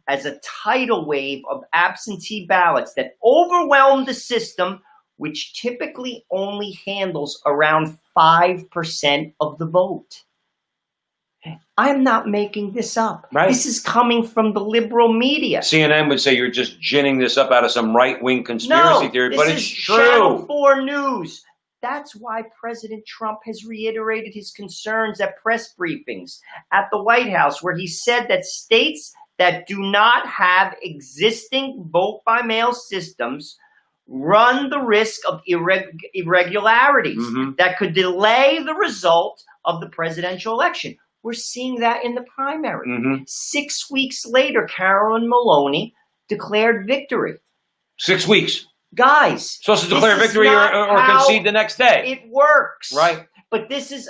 [SPEAKER 2] as a tidal wave of absentee ballots that overwhelmed the system, which typically only handles around 5% of the vote. I'm not making this up.
[SPEAKER 1] Right.
[SPEAKER 2] This is coming from the liberal media.
[SPEAKER 1] CNN would say you're just ginning this up out of some right-wing conspiracy theory, but it's true.
[SPEAKER 2] Channel 4 News. That's why President Trump has reiterated his concerns at press briefings at the White House, where he said that states that do not have existing vote-by-mail systems run the risk of irregularities that could delay the result of the presidential election. We're seeing that in the primary. 6 weeks later, Carolyn Maloney declared victory.
[SPEAKER 1] 6 weeks.
[SPEAKER 2] Guys,
[SPEAKER 1] supposed to declare victory or concede the next day.
[SPEAKER 2] It works.
[SPEAKER 1] Right.
[SPEAKER 2] But this is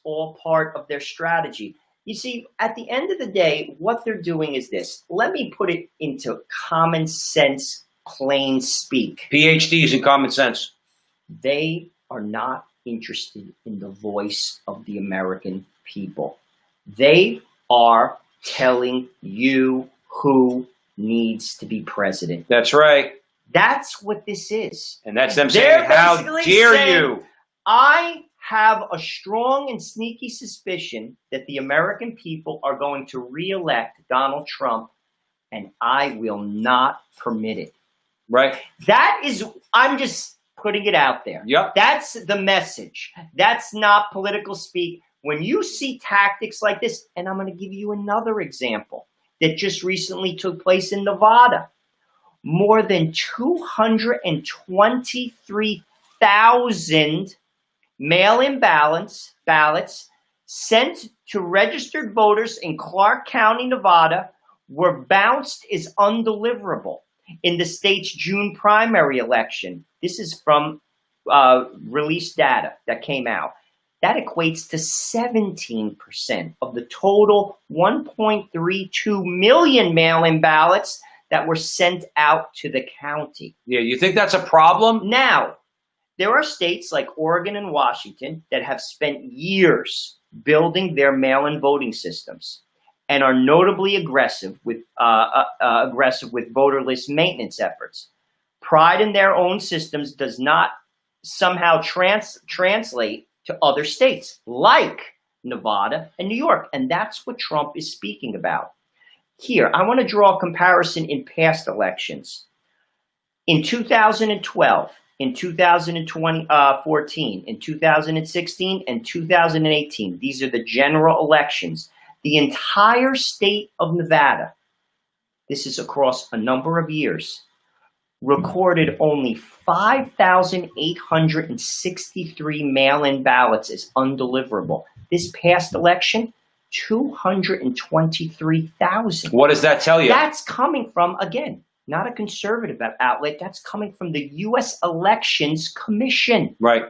[SPEAKER 2] all part of their strategy. You see, at the end of the day, what they're doing is this. Let me put it into common sense, plain speak.
[SPEAKER 1] PhDs in common sense.
[SPEAKER 2] They are not interested in the voice of the American people. They are telling you who needs to be president.
[SPEAKER 1] That's right.
[SPEAKER 2] That's what this is.
[SPEAKER 1] And that's them saying, how dare you?
[SPEAKER 2] I have a strong and sneaky suspicion that the American people are going to re-elect Donald Trump, and I will not permit it.
[SPEAKER 1] Right.
[SPEAKER 2] I'm just putting it out there.
[SPEAKER 1] Yep.
[SPEAKER 2] That's the message. That's not political speak. When you see tactics like this, and I'm going to give you another example that just recently took place in Nevada. More than 223,000 mail-in ballots sent to registered voters in Clark County, Nevada, were bounced as undeliverable in the state's June primary election. This is from released data that came out. That equates to 17% of the total 1.32 million mail-in ballots that were sent out to the county.
[SPEAKER 1] Yeah, you think that's a problem?
[SPEAKER 2] Now, there are states like Oregon and Washington that have spent years building their mail-in voting systems and are notably aggressive with voter list maintenance efforts. Pride in their own systems does not somehow translate to other states like Nevada and New York. And that's what Trump is speaking about. Here, I want to draw a comparison in past elections. In 2012, in 2014, in 2016, and 2018, these are the general elections. The entire state of Nevada, this is across a number of years, recorded only 5,863 mail-in ballots as undeliverable. This past election, 223,000.
[SPEAKER 1] What does that tell you?
[SPEAKER 2] That's coming from, again, not a conservative outlet. That's coming from the U.S. Elections Commission.
[SPEAKER 1] Right.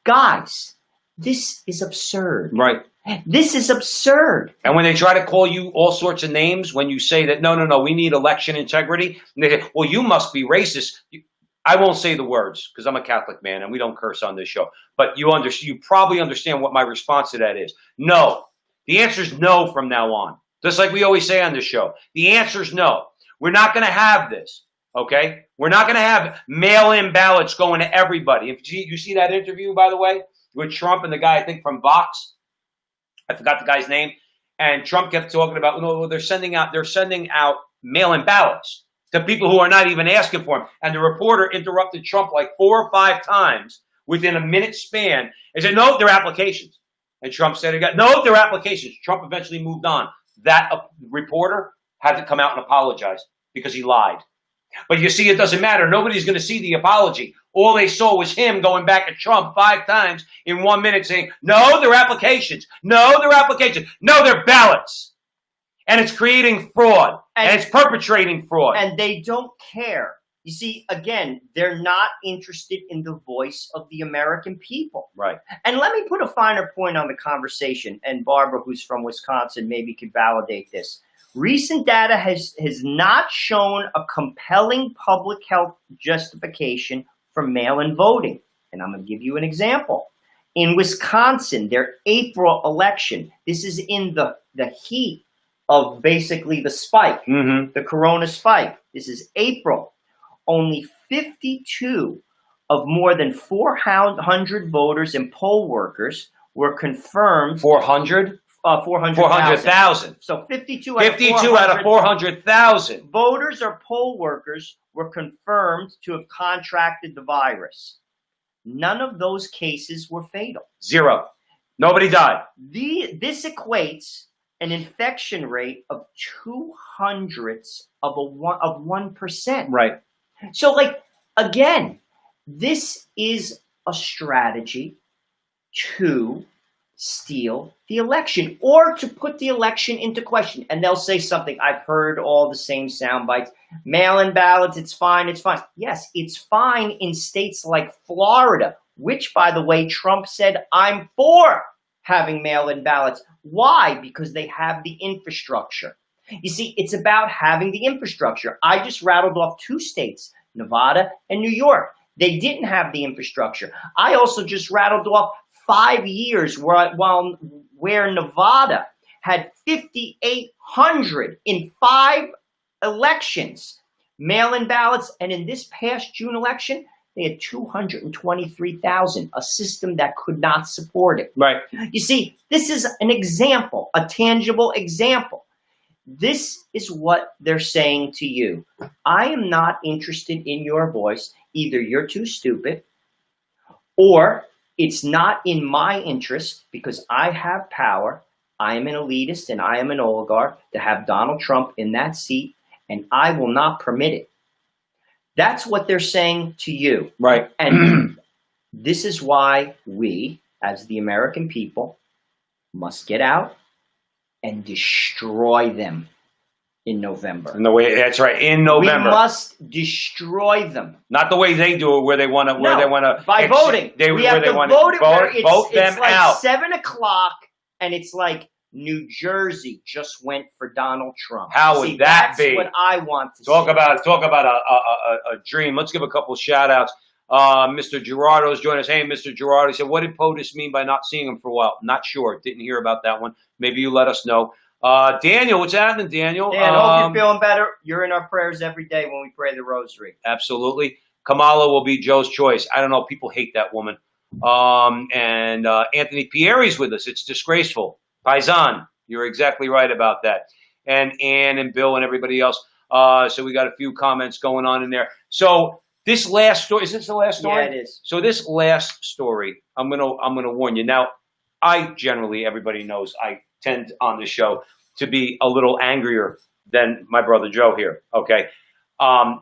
[SPEAKER 2] Guys, this is absurd.
[SPEAKER 1] Right.
[SPEAKER 2] This is absurd.
[SPEAKER 1] And when they try to call you all sorts of names, when you say that, no, we need election integrity, and they say, well, you must be racist. I won't say the words because I'm a Catholic man and we don't curse on this show. But you probably understand what my response to that is. No. The answer is no from now on. Just like we always say on this show. The answer is no. We're not going to have this. Okay? We're not going to have mail-in ballots going to everybody. If you see that interview, by the way, with Trump and the guy, I think, from Vox. I forgot the guy's name. And Trump kept talking about, no, they're sending out mail-in ballots. to people who are not even asking for them. And the reporter interrupted Trump like 4 or 5 times within a minute span and said, no, they're applications. And Trump said, no, they're applications. Trump eventually moved on. That reporter had to come out and apologize because he lied. But you see, it doesn't matter. Nobody's going to see the apology. All they saw was him going back at Trump 5 times in 1 minute saying, no, they're applications. No, they're applications. No, they're ballots. And it's creating fraud. And it's perpetrating fraud.
[SPEAKER 2] And they don't care. You see, again, they're not interested in the voice of the American people.
[SPEAKER 1] Right.
[SPEAKER 2] And let me put a finer point on the conversation. And Barbara, who's from Wisconsin, maybe could validate this. Recent data has not shown a compelling public health justification for mail-in voting. And I'm going to give you an example. In Wisconsin, their April election, this is in the heat of basically the spike, the corona spike. This is April. Only 52 of more than 400 voters and poll workers were confirmed.
[SPEAKER 1] 400? 400,000.
[SPEAKER 2] So 52
[SPEAKER 1] out of 400,000
[SPEAKER 2] voters or poll workers were confirmed to have contracted the virus. None of those cases were fatal.
[SPEAKER 1] 0. Nobody died.
[SPEAKER 2] This equates an infection rate of 0.02% of 1%.
[SPEAKER 1] Right.
[SPEAKER 2] So, like, again, this is a strategy to steal the election or to put the election into question. And they'll say something. I've heard all the same sound bites. Mail-in ballots, it's fine, it's fine. Yes, it's fine in states like Florida, which, by the way, Trump said, I'm for having mail-in ballots. Why? Because they have the infrastructure. You see, it's about having the infrastructure. I just rattled off 2 states, Nevada and New York. They didn't have the infrastructure. I also just rattled off 5 years where Nevada had 5,800 in 5 elections, mail-in ballots, and in this past June election, they had 223,000, a system that could not support it.
[SPEAKER 1] Right.
[SPEAKER 2] You see, this is an example, a tangible example. This is what they're saying to you. I am not interested in your voice. Either you're too stupid or it's not in my interest because I have power. I am an elitist and I am an oligarch to have Donald Trump in that seat, and I will not permit it. That's what they're saying to you.
[SPEAKER 1] Right.
[SPEAKER 2] And this is why we, as the American people, must get out and destroy them in November.
[SPEAKER 1] That's right. In November.
[SPEAKER 2] We must destroy them.
[SPEAKER 1] Not the way they do it, where they want to.
[SPEAKER 2] By voting. We have to vote it.
[SPEAKER 1] Vote them
[SPEAKER 2] it's like
[SPEAKER 1] out.
[SPEAKER 2] 7 o'clock, and it's like New Jersey just went for Donald Trump.
[SPEAKER 1] How would that be?
[SPEAKER 2] That's what I want to
[SPEAKER 1] talk
[SPEAKER 2] see.
[SPEAKER 1] about a dream. Let's give a couple shout outs. Mr. Gerardo's joined us. Hey, Mr. Gerardo. He said, what did POTUS mean by not seeing him for a while? Not sure. Didn't hear about that one. Maybe you let us know. Daniel, what's happening, Daniel?
[SPEAKER 2] Dan, hope you're feeling better. You're in our prayers every day when we pray the rosary.
[SPEAKER 1] Absolutely. Kamala will be Joe's choice. I don't know. People hate that woman. And Anthony Pieri's with us. It's disgraceful. Paisan, you're exactly right about that. And Ann and Bill and everybody else. So we got a few comments going on in there. So this last story, is this the last story?
[SPEAKER 2] Yeah, it is.
[SPEAKER 1] So this last story, I'm gonna warn you. Now, I generally, everybody knows, I tend on the show to be a little angrier than my brother Joe here. Okay,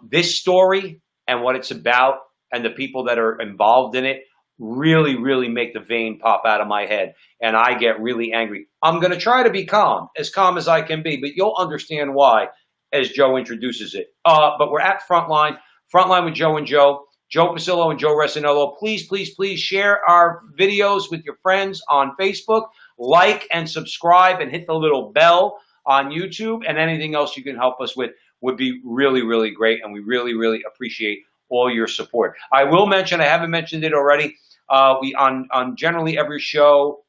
[SPEAKER 1] this story and what it's about and the people that are involved in it really, really make the vein pop out of my head, and I get really angry. I'm going to try to be calm as I can be, but you'll understand why as Joe introduces it. But we're at Frontline with Joe and Joe Pasillo and Joe Resinello. Please, please, please share our videos with your friends on Facebook. Like and subscribe and hit the little bell on YouTube, and anything else you can help us with would be really, really great, and we really, really appreciate all your support. I will mention, I haven't mentioned it already, we on generally every show,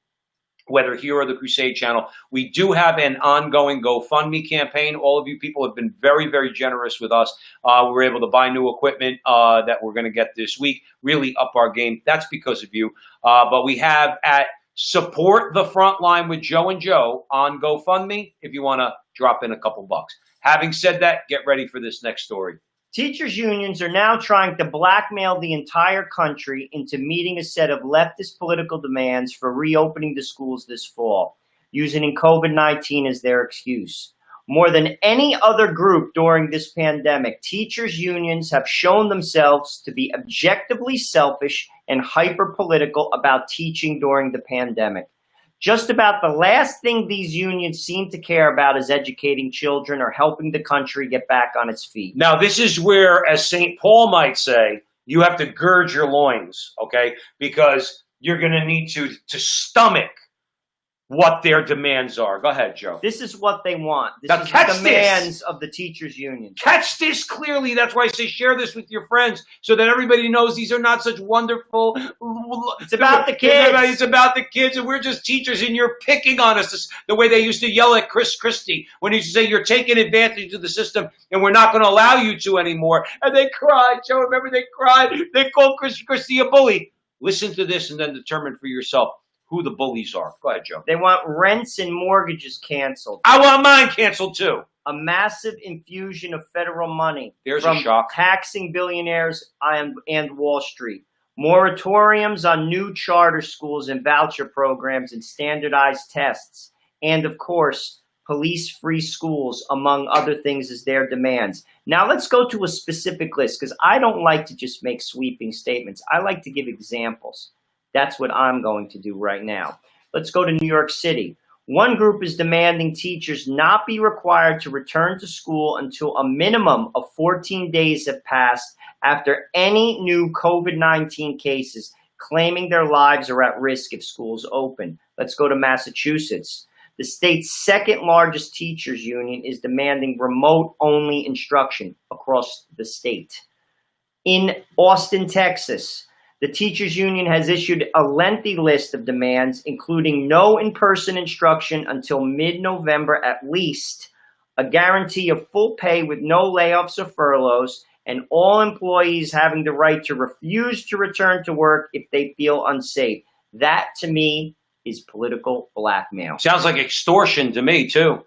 [SPEAKER 1] whether here or the Crusade channel, we do have an ongoing GoFundMe campaign. All of you people have been very, very generous with us. We were able to buy new equipment that we're going to get this week, really up our game. That's because of you. But we have at Support the Frontline with Joe and Joe on GoFundMe if you want to drop in a couple bucks. Having said that, get ready for this next story.
[SPEAKER 2] Teachers' unions are now trying to blackmail the entire country into meeting a set of leftist political demands for reopening the schools this fall, using COVID-19 as their excuse. More than any other group during this pandemic, teachers' unions have shown themselves to be objectively selfish and hyper-political about teaching during the pandemic. Just about the last thing these unions seem to care about is educating children or helping the country get back on its feet.
[SPEAKER 1] Now, this is where, as St. Paul might say, you have to gird your loins, okay? Because you're going to need to stomach what their demands are. Go ahead, Joe.
[SPEAKER 2] This is what they want. This
[SPEAKER 1] Now
[SPEAKER 2] is
[SPEAKER 1] catch
[SPEAKER 2] the demands of the teachers' union.
[SPEAKER 1] Catch this clearly. That's why I say share this with your friends so that everybody knows these are not such wonderful.
[SPEAKER 2] It's about the kids.
[SPEAKER 1] It's about the kids, and we're just teachers, and you're picking on us the way they used to yell at Chris Christie when he used to say you're taking advantage of the system, and we're not going to allow you to anymore. And they cried, Joe. Remember, they cried. They called Chris Christie a bully. Listen to this, and then determine for yourself who the bullies are. Go ahead, Joe.
[SPEAKER 2] They want rents and mortgages canceled.
[SPEAKER 1] I want mine canceled too.
[SPEAKER 2] A massive infusion of federal money
[SPEAKER 1] There's a shock.
[SPEAKER 2] Taxing billionaires and Wall Street. Moratoriums on new charter schools and voucher programs and standardized tests. And of course, police-free schools, among other things, as their demands. Now let's go to a specific list, because I don't like to just make sweeping statements. I like to give examples. That's what I'm going to do right now. Let's go to New York City. One group is demanding teachers not be required to return to school until a minimum of 14 days have passed after any new COVID-19 cases, claiming their lives are at risk if schools open. Let's go to Massachusetts. The state's second largest teachers union is demanding remote-only instruction across the state. In Austin, Texas, the teachers union has issued a lengthy list of demands, including no in-person instruction until mid-November at least, a guarantee of full pay with no layoffs or furloughs, and all employees having the right to refuse to return to work if they feel unsafe. That, to me, is political blackmail.
[SPEAKER 1] Sounds like extortion to me, too.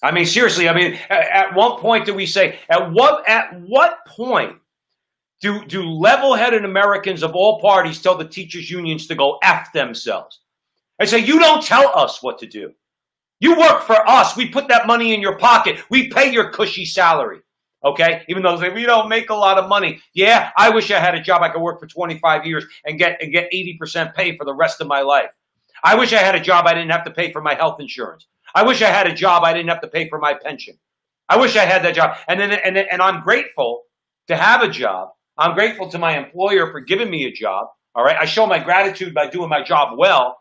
[SPEAKER 1] I mean, seriously, I mean, at what point do we say, at what point do level-headed Americans of all parties tell the teachers' unions to go F themselves? I say, you don't tell us what to do. You work for us. We put that money in your pocket. We pay your cushy salary, okay? Even though they say, we don't make a lot of money. Yeah, I wish I had a job I could work for 25 years and get 80% pay for the rest of my life. I wish I had a job I didn't have to pay for my health insurance. I wish I had a job I didn't have to pay for my pension. I wish I had that job. And I'm grateful to have a job. I'm grateful to my employer for giving me a job, all right? I show my gratitude by doing my job well.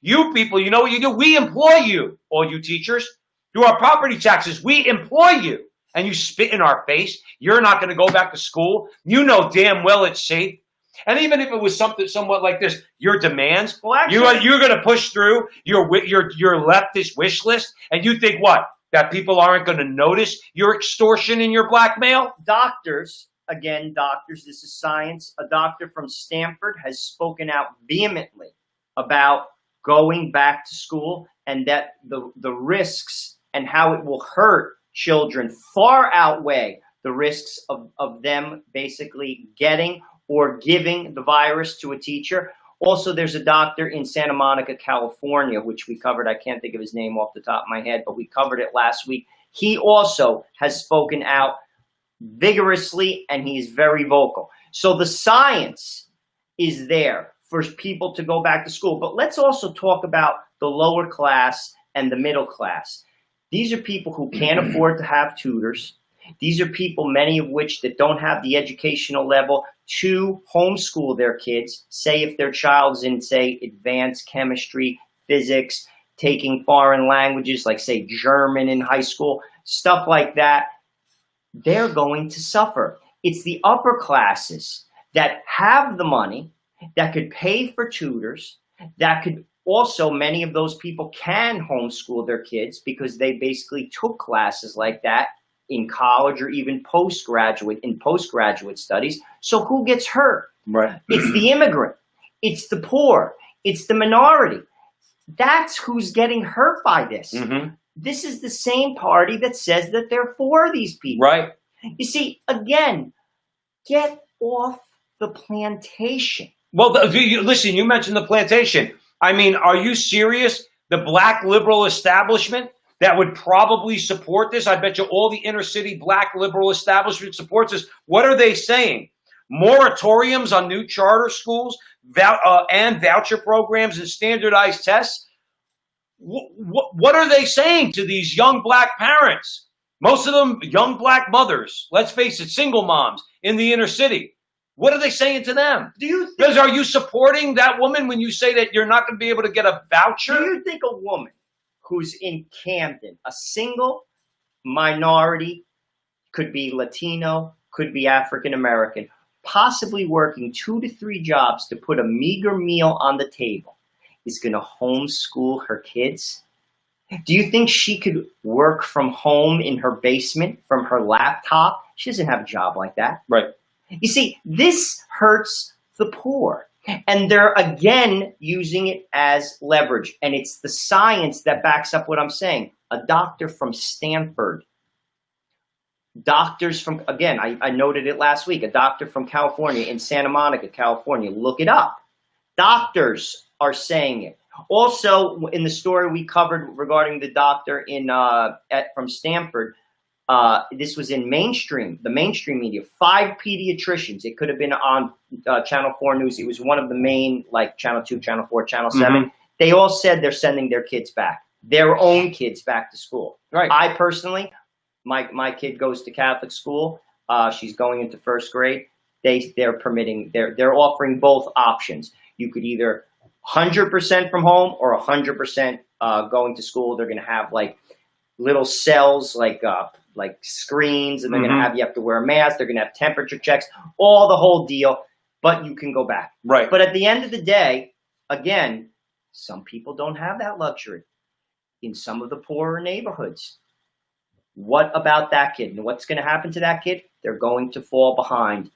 [SPEAKER 1] You people, you know what you do? We employ you, all you teachers. Through our property taxes, we employ you. And you spit in our face. You're not going to go back to school. You know damn well it's safe. And even if it was something somewhat like this, your demands,
[SPEAKER 2] well, actually,
[SPEAKER 1] you're going to push through your leftist wish list, and you think what? That people aren't going to notice your extortion and your blackmail?
[SPEAKER 2] Doctors, this is science. A doctor from Stanford has spoken out vehemently about going back to school, and that the risks and how it will hurt children far outweigh the risks of them basically getting or giving the virus to a teacher. Also, there's a doctor in Santa Monica, California, which we covered. I can't think of his name off the top of my head, but we covered it last week. He also has spoken out vigorously, and he is very vocal. So the science is there for people to go back to school. But let's also talk about the lower class and the middle class. These are people who can't afford to have tutors. These are people, many of which, that don't have the educational level to homeschool their kids. Say if their child's in, say, advanced chemistry, physics, taking foreign languages, like, say, German in high school, stuff like that, they're going to suffer. It's the upper classes that have the money, that could pay for tutors, that could also, many of those people can homeschool their kids because they basically took classes like that in college or even postgraduate studies. So who gets hurt?
[SPEAKER 1] Right.
[SPEAKER 2] It's the immigrant. It's the poor. It's the minority. That's who's getting hurt by this.
[SPEAKER 1] Mm-hmm.
[SPEAKER 2] This is the same party that says that they're for these people.
[SPEAKER 1] Right.
[SPEAKER 2] You see, again, get off the plantation.
[SPEAKER 1] Well, listen, you mentioned the plantation. I mean, are you serious? The black liberal establishment that would probably support this? I bet you all the inner city black liberal establishment supports this. What are they saying? Moratoriums on new charter schools and voucher programs and standardized tests? What are they saying to these young black parents? Most of them young black mothers, let's face it, single moms in the inner city. What are they saying to them? Because are you supporting that woman when you say that you're not going to be able to get a voucher?
[SPEAKER 2] Do you think a woman who's in Camden, a single minority, could be Latino, could be African American, possibly working 2 to 3 jobs to put a meager meal on the table, is going to homeschool her kids? Do you think she could work from home in her basement from her laptop? She doesn't have a job like that.
[SPEAKER 1] Right.
[SPEAKER 2] You see, this hurts the poor. And they're, again, using it as leverage. And it's the science that backs up what I'm saying. A doctor from Stanford, doctors from, again, I noted it last week, a doctor from California in Santa Monica, California. Look it up. Doctors are saying it. Also, in the story we covered regarding the doctor from Stanford, this was in the mainstream media. 5 pediatricians. It could have been on Channel 4 News. It was one of the main, like Channel 2, Channel 4, Channel 7. Mm-hmm. They all said they're sending their kids back, their own kids back to school.
[SPEAKER 1] Right.
[SPEAKER 2] I personally, my kid goes to Catholic school. She's going into 1st grade. They're offering both options. You could either 100% from home or 100% going to school. They're going to have like little cells, like screens, and they're going to have, you have to wear a mask. They're going to have temperature checks, all the whole deal, but you can go back.
[SPEAKER 1] Right.
[SPEAKER 2] But at the end of the day, again, some people don't have that luxury in some of the poorer neighborhoods. What about that kid? And what's going to happen to that kid? They're going to fall behind.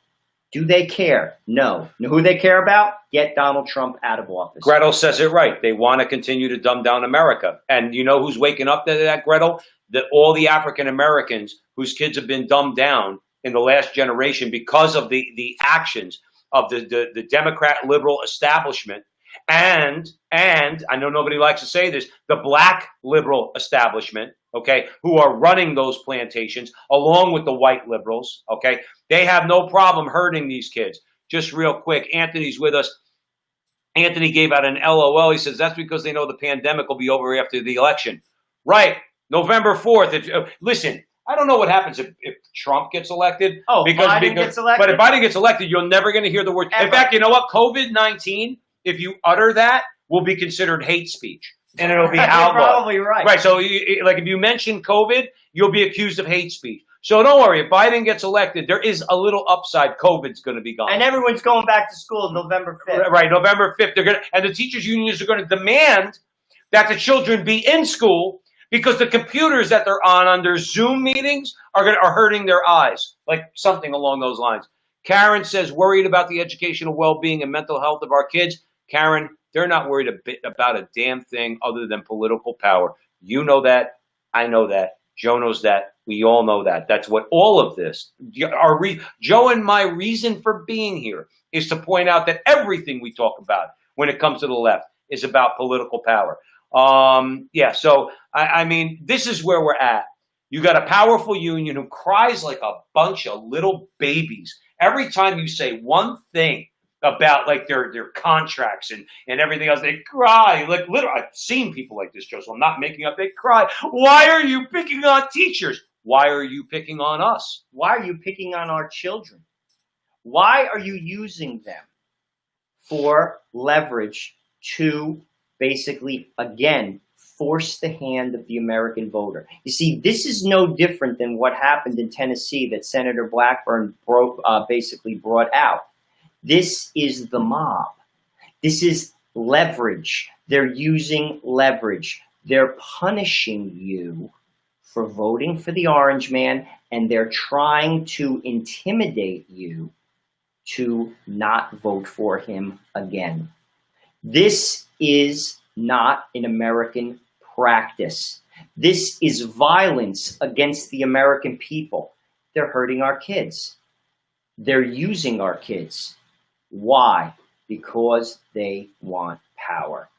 [SPEAKER 2] Do they care? No. Know who they care about? Get Donald Trump out of office.
[SPEAKER 1] Gretel says it right. They want to continue to dumb down America. And you know who's waking up to that, Gretel? That all the African Americans whose kids have been dumbed down in the last generation because of the actions of the Democrat liberal establishment. And I know nobody likes to say this, the black liberal establishment, okay, who are running those plantations along with the white liberals, okay, they have no problem hurting these kids. Just real quick, Anthony's with us. Anthony gave out an LOL. He says that's because they know the pandemic will be over after the election. Right, November 4th. Listen, I don't know what happens if Trump gets elected.
[SPEAKER 2] Oh, Biden gets elected?
[SPEAKER 1] But if Biden gets elected, you're never going to hear the word. Ever. In fact, you know what? COVID-19, if you utter that, will be considered hate speech. And it'll be outlawed.
[SPEAKER 2] You're probably right.
[SPEAKER 1] Right. So, like, if you mention COVID, you'll be accused of hate speech. So don't worry. If Biden gets elected, there is a little upside. COVID's going to be gone.
[SPEAKER 2] And everyone's going back to school November 5th.
[SPEAKER 1] Right. November 5th. And the teachers' unions are going to demand that the children be in school because the computers that they're on their Zoom meetings are hurting their eyes. Like something along those lines. Karen says, worried about the educational well-being and mental health of our kids. Karen, they're not worried about a damn thing other than political power. You know that. I know that. Joe knows that. We all know that. That's what all of this, Joe and my reason for being here is to point out that everything we talk about when it comes to the left is about political power. So, I mean, this is where we're at. You got a powerful union who cries like a bunch of little babies every time you say one thing about like their contracts and everything else. They cry. Like literally, I've seen people like this, Joe, so I'm not making up. They cry. Why are you picking on teachers? Why are you picking on us?
[SPEAKER 2] Why are you picking on our children? Why are you using them for leverage to basically, again, force the hand of the American voter? You see, this is no different than what happened in Tennessee that Senator Blackburn basically brought out. This is the mob. This is leverage. They're using leverage. They're punishing you for voting for the orange man, and they're trying to intimidate you to not vote for him again. This is not an American practice. This is violence against the American people. They're hurting our kids. They're using our kids. Why? Because they want power.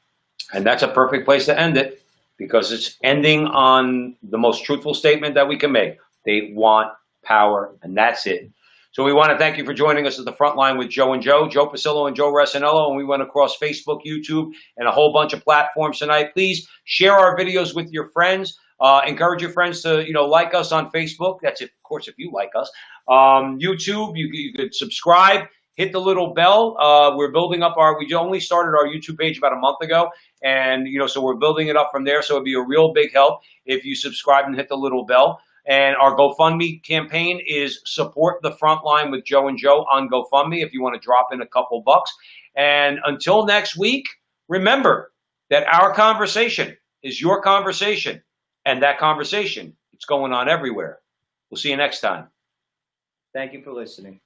[SPEAKER 1] And that's a perfect place to end it, because it's ending on the most truthful statement that we can make. They want power, and that's it. So we want to thank you for joining us at the front line with Joe and Joe Pasillo and Joe Resinello, and we went across Facebook, YouTube, and a whole bunch of platforms tonight. Please share our videos with your friends. Encourage your friends to, like us on Facebook. That's, of course, if you like us. YouTube, you could subscribe. Hit the little bell. We're building up we only started our YouTube page about a month ago. And, so we're building it up from there. So it'd be a real big help if you subscribe and hit the little bell. And our GoFundMe campaign is Support the Frontline with Joe and Joe on GoFundMe if you want to drop in a couple bucks. And until next week, remember that our conversation is your conversation. And that conversation, it's going on everywhere. We'll see you next time.
[SPEAKER 2] Thank you for listening.